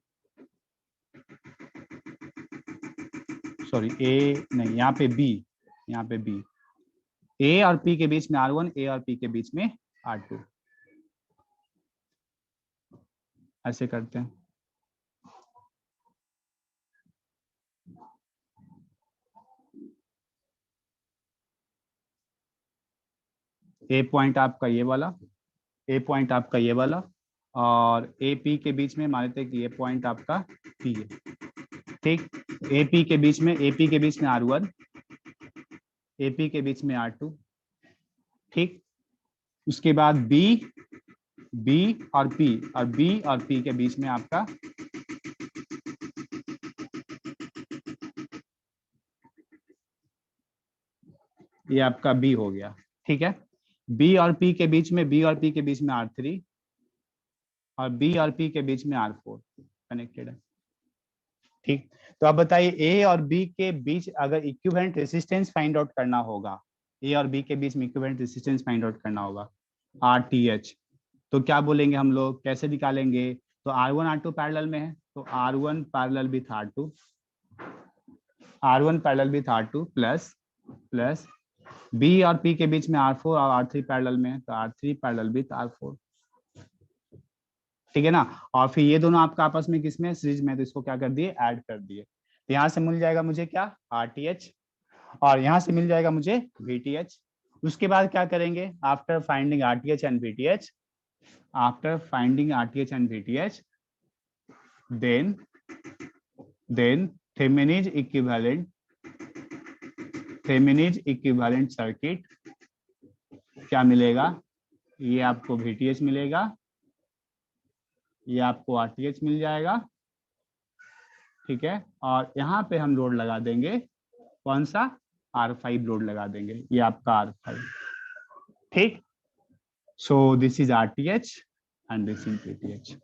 सॉरी ए नहीं, यहाँ पे बी, यहाँ पे बी, ए और पी के बीच में R1, ए और पी के बीच में R2, ऐसे करते हैं। ए पॉइंट आपका ये वाला, ए पॉइंट आपका ये वाला, और ए पी के बीच में मान लेते हैं कि ये पॉइंट आपका पी है। ठीक, ए पी के बीच में, ए पी के बीच में R1, ए पी के बीच में R2। ठीक, उसके बाद बी, बी और पी, और बी और पी के बीच में आपका ये आपका बी हो गया। ठीक है, बी और पी के बीच में, बी और पी के बीच में R3, और बी और पी के बीच में R4 कनेक्टेड है। ठीक, तो अब बताइए ए और बी के बीच अगर इक्विवेलेंट रेजिस्टेंस फाइंड आउट करना होगा, ए और बी के बीच में इक्विवेलेंट रेजिस्टेंस फाइंड आउट करना होगा, RTH, तो क्या बोलेंगे हम लोग, कैसे निकालेंगे। तो R1 R2 पैरेलल में है, तो R1 parallel with R2, R1 parallel with R2 plus plus B और पी के बीच में R4 और R3 पैरेलल में है, तो R3 पैरेलल विथ R4। ठीक है ना, और फिर ये दोनों आपका आपस में किसमें, सीरीज में, तो इसको क्या कर दिए, ऐड कर दिए। तो यहाँ से मिल जाएगा मुझे क्या, RTH, और यहाँ से मिल जाएगा मुझे VTH। उसके बाद क्या करेंगे, after finding RTH and VTH, after finding RTH and VTH, then Thevenin's equivalent circuit क्या मिलेगा? ये आपको VTH मिलेगा, ये आपको RTH मिल जाएगा, ठीक है। और यहाँ पे हम लोड लगा देंगे, कौन सा? R5 लोड लगा देंगे, ये आपका R5, ठीक। So this is RTH and this is VTH।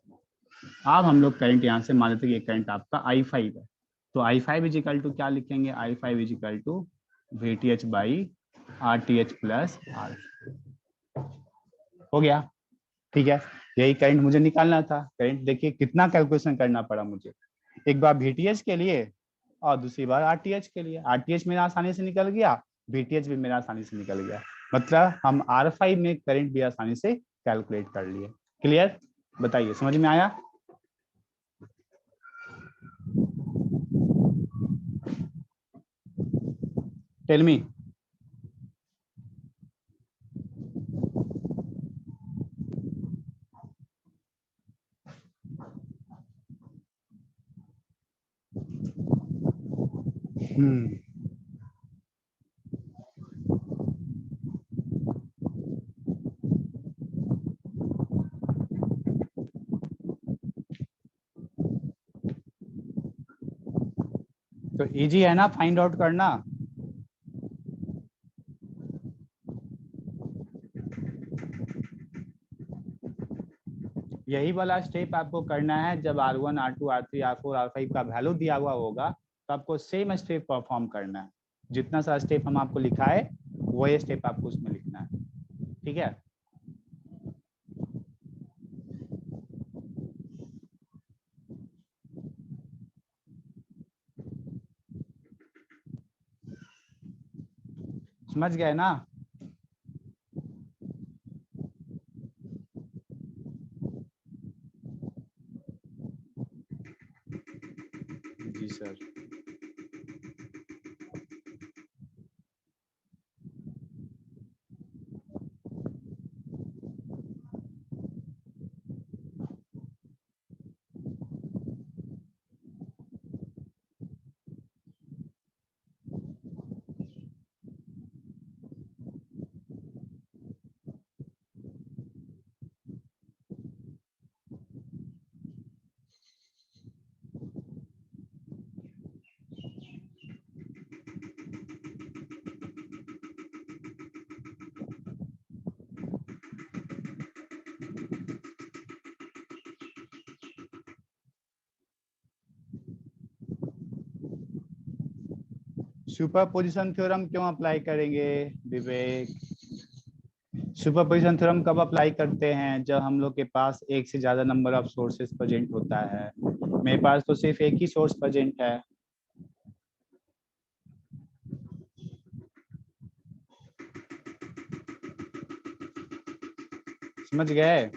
अब हम लोग करंट यहाँ से मान लेते हैं कि ये करंट आपका I5 है, तो I5 इज इक्वल टू क्या लिखेंगे? I5 is equal to VTH by RTH plus R। हो गया, ठीक है। यही करंट मुझे निकालना था। करंट देखिए कितना कैलकुलेशन करना पड़ा मुझे, एक बार VTH के लिए और दूसरी बार RTH के लिए। RTH मेरा आसानी से निकल गया, VTH भी मेरा आसानी से निकल गया, मतलब हम R5 में करंट भी आसानी से कैलकुलेट कर लिए। क्लियर? बताइए, समझ में आया? Tell me. तो इजी है ना फाइंड आउट करना? यही वाला स्टेप आपको करना है। जब R1, R2, R3, R4, R5 का वैल्यू दिया हुआ होगा तो आपको सेम स्टेप परफॉर्म करना है। जितना सा स्टेप हम आपको लिखा है वही स्टेप आपको उसमें लिखना है, ठीक है। समझ गए ना? जी सर। सुपरपोजिशन थ्योरम क्यों अप्लाई करेंगे विवेक? सुपरपोजिशन थ्योरम कब अप्लाई करते हैं? जब हम लोग के पास एक से ज्यादा नंबर ऑफ सोर्सेस प्रेजेंट होता है। मेरे पास तो सिर्फ एक ही सोर्स प्रेजेंट है। समझ गए?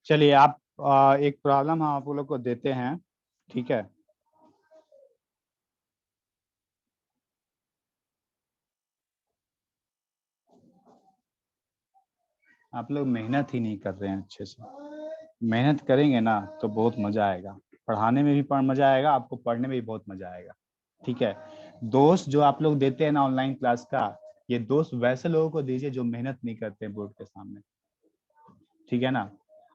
चलिए आप एक प्रॉब्लम हम आप लोग को देते हैं, ठीक है। आप लोग मेहनत ही नहीं कर रहे हैं अच्छे से। मेहनत करेंगे ना तो बहुत मजा आएगा, पढ़ाने में भी मजा आएगा, आपको पढ़ने में भी बहुत मजा आएगा, ठीक है। दोस्त जो आप लोग देते हैं ना ऑनलाइन क्लास का, ये दोस्त वैसे लोगों को दीजिए जो मेहनत नहीं करते हैं बोर्ड के सामने, ठीक है ना।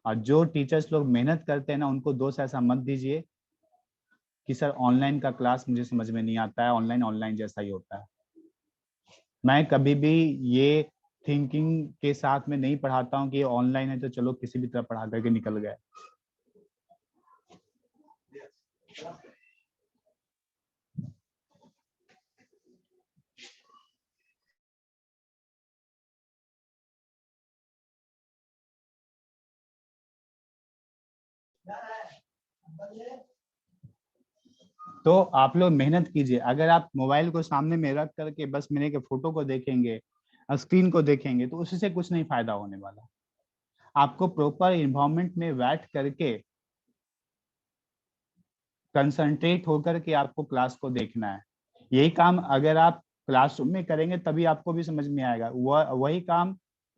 और जो टीचर्स लोग मेहनत करते हैं ना उनको दोस्त ऐसा मत दीजिए कि सर ऑनलाइन का क्लास मुझे समझ में नहीं आता है, ऑनलाइन ऑनलाइन जैसा ही होता है। मैं कभी भी ये थिंकिंग के साथ में नहीं पढ़ाता हूँ कि ऑनलाइन है तो चलो किसी भी तरह पढ़ा करके निकल गए। तो आप लोग मेहनत कीजिए। अगर आप मोबाइल को सामने में रख करके बस मेरे के फोटो को देखेंगे स्क्रीन को देखेंगे तो उससे कुछ नहीं फायदा होने वाला। आपको प्रॉपर इन्वायरमेंट में बैठ करके कंसंट्रेट होकर के आपको क्लास को देखना है। यही काम अगर आप क्लासरूम में करेंगे तभी आपको भी समझ में आएगा। वही काम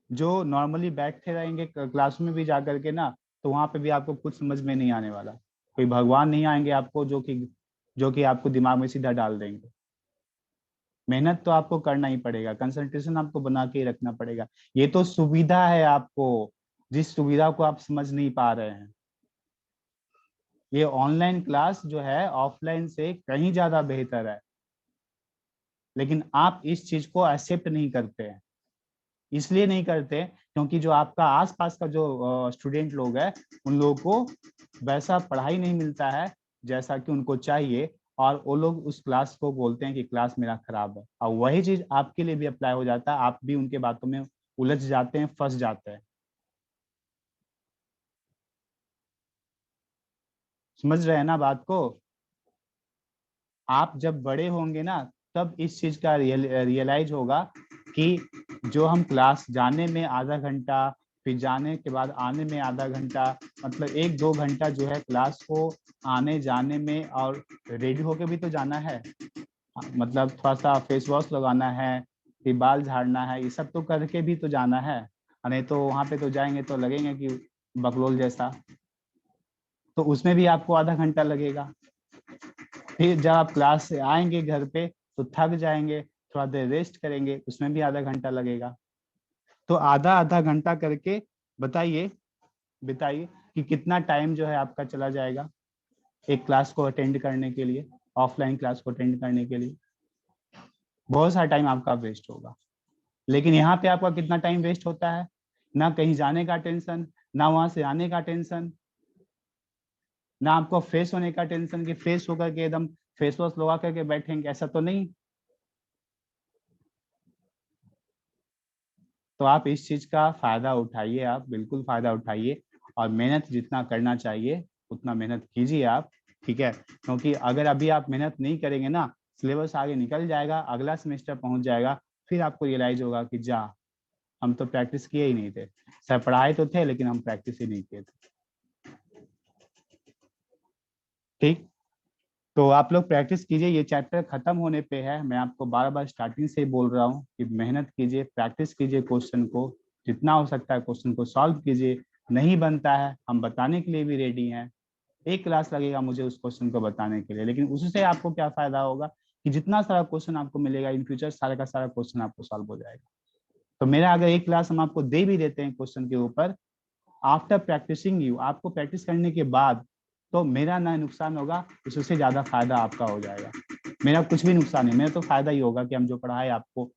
जो नॉर्मली बैठते रहेंगे क्लासरूम में भी जा करके ना, तो वहां पे भी आपको कुछ समझ में नहीं आने वाला। कोई भगवान नहीं आएंगे आपको जो कि आपको दिमाग में सीधा डाल देंगे। मेहनत तो आपको करना ही पड़ेगा, कंसंट्रेशन आपको बना के ही रखना पड़ेगा। ये तो सुविधा है आपको, जिस सुविधा को आप समझ नहीं पा रहे हैं। ये ऑनलाइन क्लास जो है ऑफलाइन से कहीं ज्यादा बेहतर है, लेकिन आप इस चीज को एक्सेप्ट नहीं करते हैं। इसलिए नहीं करते क्योंकि जो आपका आसपास का जो स्टूडेंट लोग है, उन लोगों को वैसा पढ़ाई नहीं मिलता है जैसा कि उनको चाहिए, और वो लोग उस क्लास को बोलते हैं कि क्लास मेरा खराब है। और वही चीज आपके लिए भी अप्लाई हो जाता है, आप भी उनके बातों में उलझ जाते हैं, फंस जाते हैं। समझ रहे हैं ना बात को? आप जब बड़े होंगे ना, तब इस चीज का रियलाइज होगा कि जो हम क्लास जाने में आधा घंटा, फिर जाने के बाद आने में आधा घंटा, मतलब 1-2 घंटा जो है क्लास को आने जाने में, और रेडी होके भी तो जाना है, मतलब थोड़ा सा फेस वॉश लगाना है, फिर बाल झाड़ना है, ये सब तो करके भी तो जाना है। नहीं तो वहां पे तो जाएंगे तो लगेंगे कि बकलोल जैसा, तो उसमें भी आपको आधा घंटा लगेगा। फिर जब आप क्लास से आएंगे घर पे तो थक जाएंगे, थोड़ा देर रेस्ट करेंगे, उसमें भी आधा घंटा लगेगा। तो आधा आधा घंटा करके बताइए बताइए कि कितना टाइम जो है आपका चला जाएगा एक क्लास को अटेंड करने के लिए, ऑफलाइन क्लास को अटेंड करने के लिए। बहुत सारा टाइम आपका वेस्ट होगा। लेकिन यहाँ पे आपका कितना टाइम वेस्ट होता है? ना कहीं जाने का टेंशन, ना वहां से आने का टेंशन, ना आपको फ्रेश होने का टेंशन कि फ्रेश होकर के एकदम फेस वॉश लगा करके बैठेंगे, ऐसा तो नहीं। तो आप इस चीज का फायदा उठाइए, आप बिल्कुल फायदा उठाइए, और मेहनत जितना करना चाहिए उतना मेहनत कीजिए आप। ठीक है, क्योंकि अगर अभी आप मेहनत नहीं करेंगे ना, सिलेबस आगे निकल जाएगा, अगला सेमेस्टर पहुंच जाएगा, फिर आपको रियलाइज होगा कि जा, हम तो प्रैक्टिस किए ही नहीं थे। सर पढ़ाए तो थे लेकिन हम प्रैक्टिस ही नहीं किए थे। ठीक, तो आप लोग प्रैक्टिस कीजिए। ये चैप्टर खत्म होने पे है, मैं आपको बार बार स्टार्टिंग से ही बोल रहा हूँ कि मेहनत कीजिए, प्रैक्टिस कीजिए, क्वेश्चन को जितना हो सकता है क्वेश्चन को सॉल्व कीजिए। नहीं बनता है हम बताने के लिए भी रेडी हैं। एक क्लास लगेगा मुझे उस क्वेश्चन को बताने के लिए, लेकिन उससे आपको क्या फायदा होगा कि जितना सारा क्वेश्चन आपको मिलेगा इन फ्यूचर, सारा का सारा क्वेश्चन आपको सॉल्व हो जाएगा। तो मेरा अगर एक क्लास हम आपको दे भी देते हैं क्वेश्चन के ऊपर, आफ्टर प्रैक्टिसिंग यू, आपको प्रैक्टिस करने के बाद, तो मेरा ना नुकसान होगा, उससे ज्यादा फायदा आपका हो जाएगा। मेरा कुछ भी नुकसान नहीं, मेरा तो फायदा ही होगा कि हम जो पढ़ाए आपको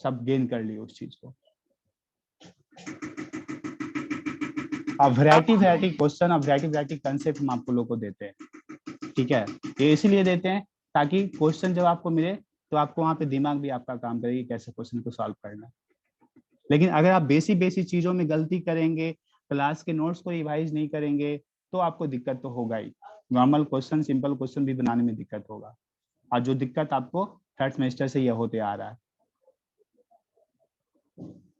सब गेन कर लिए उस चीज को। अब वैरायटी वैरायटी क्वेश्चन, अब वैरायटी वैरायटी कंसेप्ट हम आपको लोग को देते हैं। ठीक है, ये इसीलिए देते हैं ताकि क्वेश्चन जब आपको मिले तो आपको वहां पे दिमाग भी आपका काम करेगी कैसे क्वेश्चन को सॉल्व करना है। लेकिन अगर आप बेसिक बेसिक चीजों में गलती करेंगे, क्लास के नोट्स को रिवाइज नहीं करेंगे, तो आपको दिक्कत तो होगा ही। नॉर्मल क्वेश्चन, सिंपल क्वेश्चन भी बनाने में दिक्कत होगा, और जो दिक्कत आपको थर्ड सेमेस्टर से यह होते आ रहा है।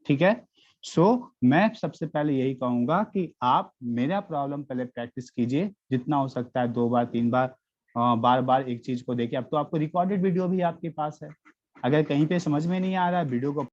ठीक है, सो मैं सबसे पहले यही कहूंगा कि आप मेरा प्रॉब्लम पहले प्रैक्टिस कीजिए, जितना हो सकता है 2 बार 3 बार, बार बार एक चीज को देखिए। अब तो आपको रिकॉर्डेड वीडियो भी आपके पास है, अगर कहीं पे समझ में नहीं आ रहा है वीडियो को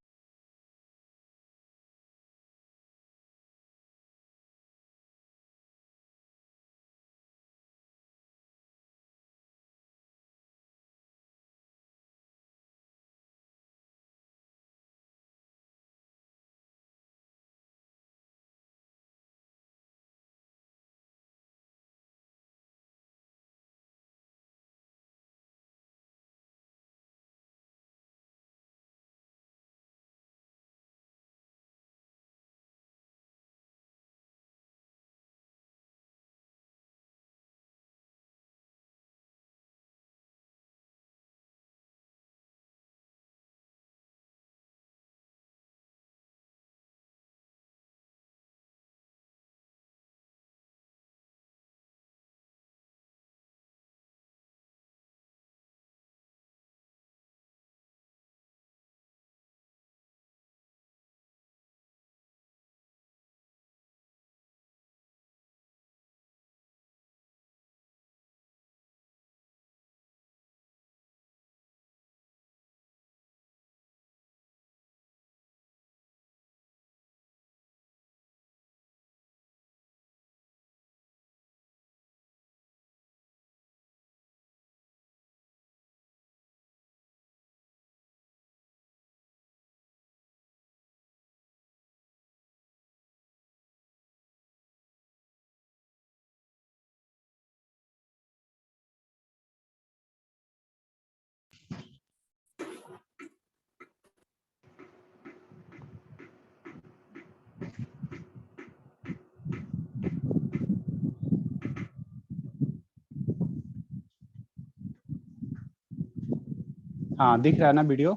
हाँ दिख रहा है ना वीडियो?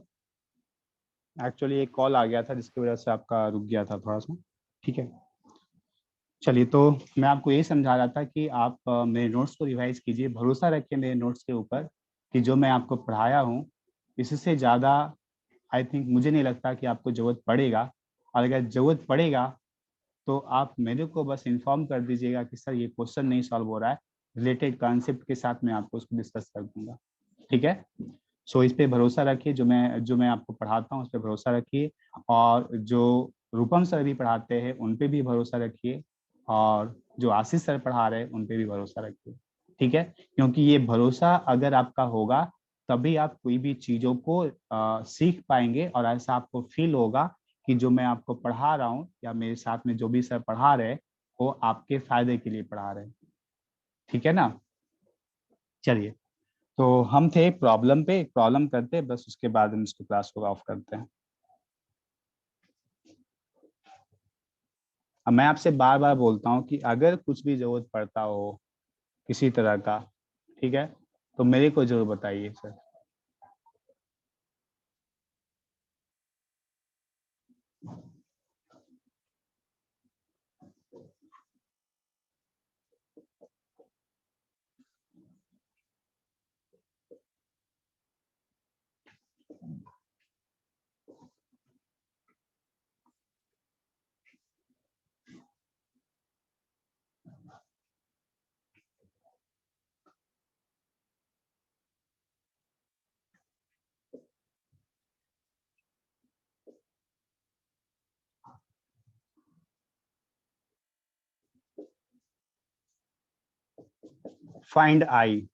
एक्चुअली एक कॉल आ गया था जिसकी वजह से आपका रुक गया था थोड़ा सा। ठीक है, चलिए। तो मैं आपको ये समझा रहा था कि आप मेरे नोट्स को रिवाइज कीजिए, भरोसा रखिए मेरे नोट्स के ऊपर कि जो मैं आपको पढ़ाया हूँ इससे ज़्यादा आई थिंक मुझे नहीं लगता कि आपको ज़रूरत पड़ेगा। और अगर ज़रूरत पड़ेगा तो आप मेरे को बस इन्फॉर्म कर दीजिएगा कि सर ये क्वेश्चन नहीं सॉल्व हो रहा है, रिलेटेड कॉन्सेप्ट के साथ मैं आपको उसको डिस्कस कर दूंगा। ठीक है, सो इस पे भरोसा रखिए, जो मैं आपको पढ़ाता हूँ उस पर भरोसा रखिए, और जो रूपम सर भी पढ़ाते हैं उन पे भी भरोसा रखिए, और जो आशीष सर पढ़ा रहे हैं उन पे भी भरोसा रखिए। ठीक है, क्योंकि ये भरोसा अगर आपका होगा तभी आप कोई भी चीज़ों को सीख पाएंगे, और ऐसा आपको फील होगा कि जो मैं आपको पढ़ा रहा हूँ या मेरे साथ में जो भी सर पढ़ा रहे हैं वो आपके फायदे के लिए पढ़ा रहे हैं। ठीक है ना? चलिए, तो हम थे प्रॉब्लम पे, प्रॉब्लम करते हैं बस, उसके बाद हम इसको क्लास को ऑफ करते हैं। अब मैं आपसे बार बार बोलता हूँ कि अगर कुछ भी जरूरत पड़ता हो किसी तरह का, ठीक है, तो मेरे को जरूर बताइए सर। फाइंड आई,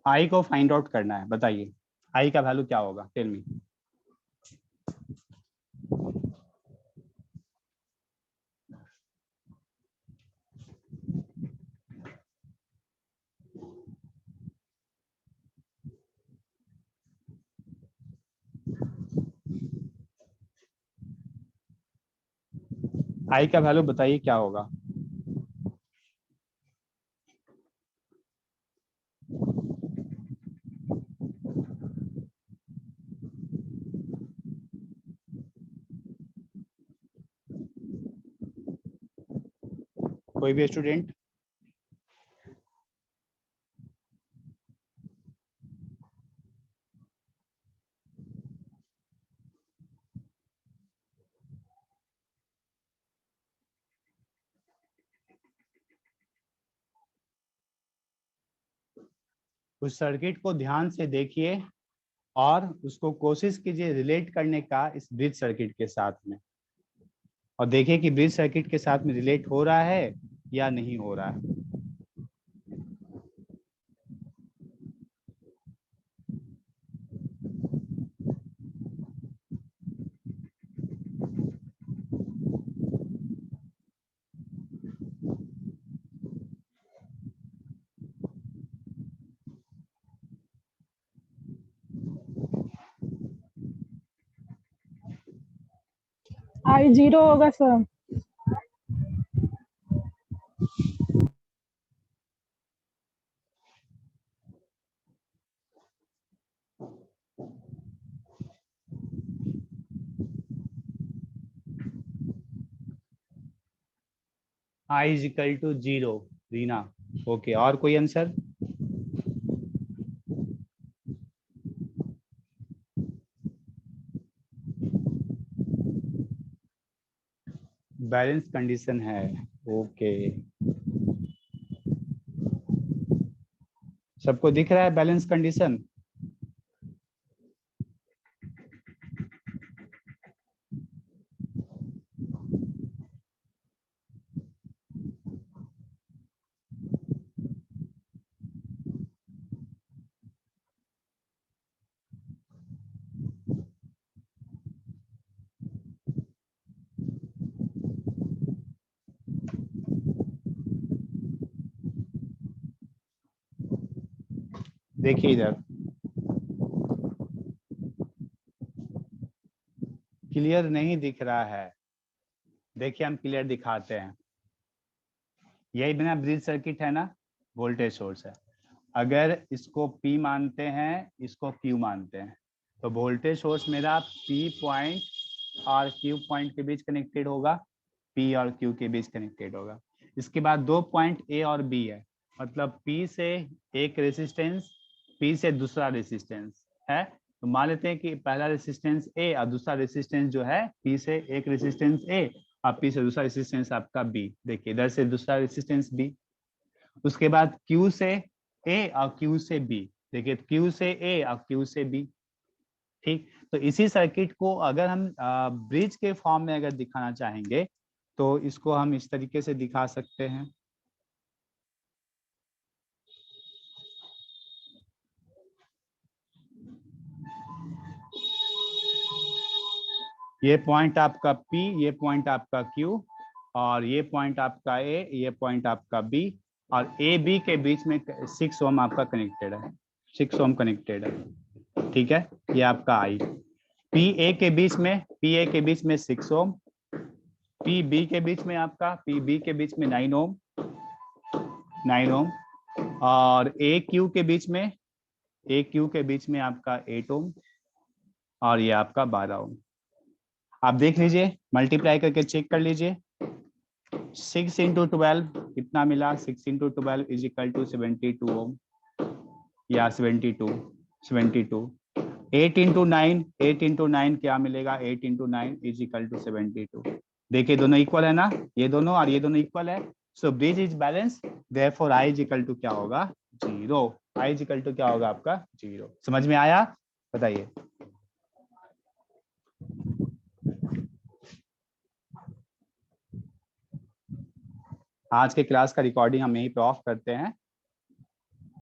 आई को फाइंड आउट करना है, बताइए आई का वैल्यू क्या होगा, टेल मी। आई का वैल्यू बताइए क्या होगा। कोई भी स्टूडेंट? उस सर्किट को ध्यान से देखिए और उसको कोशिश कीजिए रिलेट करने का इस ब्रिज सर्किट के साथ में, और देखिए कि ब्रिज सर्किट के साथ में रिलेट हो रहा है या नहीं हो रहा है। आई 0 होगा sir. I is equal to 0, Reena. Okay, और कोई आंसर? बैलेंस कंडीशन है। ओके, सबको दिख रहा है बैलेंस कंडीशन? देखिए इधर, क्लियर नहीं दिख रहा है। देखिए हम क्लियर दिखाते हैं। यही बिना ब्रिज सर्किट है ना, वोल्टेज सोर्स है। अगर इसको P मानते हैं, इसको Q मानते हैं, तो वोल्टेज सोर्स मेरा P पॉइंट और Q पॉइंट के बीच कनेक्टेड होगा, P और Q के बीच कनेक्टेड होगा। इसके बाद दो पॉइंट A और B है, मतलब P से एक रेसिस्टेंस, P से दूसरा रेसिस्टेंस है। तो मान लेते हैं कि पहला रेसिस्टेंस A और दूसरा रेसिस्टेंस जो है P से एक रेसिस्टेंस A और P से दूसरा रेसिस्टेंस आपका B। देखिए इधर से दूसरा रेसिस्टेंस B, उसके बाद Q से A और Q से B, देखिए Q से A और Q से B। ठीक, तो इसी सर्किट को अगर हम ब्रिज के फॉर्म में अगर दिखाना चाहेंगे तो इसको हम इस तरीके से दिखा सकते हैं। ये पॉइंट आपका P, ये पॉइंट आपका Q, और ये पॉइंट आपका A, ये पॉइंट आपका B, और A B के बीच में 6 ओम आपका कनेक्टेड है, 6 ओम कनेक्टेड है। ठीक है, ये आपका I। P A के बीच में, P A के बीच में 6 ओम, P B के बीच में आपका, P B के बीच में 9 ओम, 9 ओम, और A Q के बीच में, A Q के बीच में आपका 8 ओम, और ये आपका 12 ओम। आप देख लीजिए, मल्टीप्लाई करके चेक कर लीजिए। 6 इंटू 12 कितना मिला? 6 इंटू 12 इज इक्वल टू 72 ओम, या 72। 8 इंटू 9, 8 इंटू 9 क्या मिलेगा? 8 इंटू 9 इज इक्वल टू 72। देखिए दोनों इक्वल है ना, ये दोनों और ये दोनों इक्वल है। So bridge is balance, therefore I is equal to क्या होगा? 0। I इज इक्वल टू क्या होगा आपका? 0। समझ में आया? बताइए। आज के क्लास का रिकॉर्डिंग हम यहीं पे ऑफ करते हैं।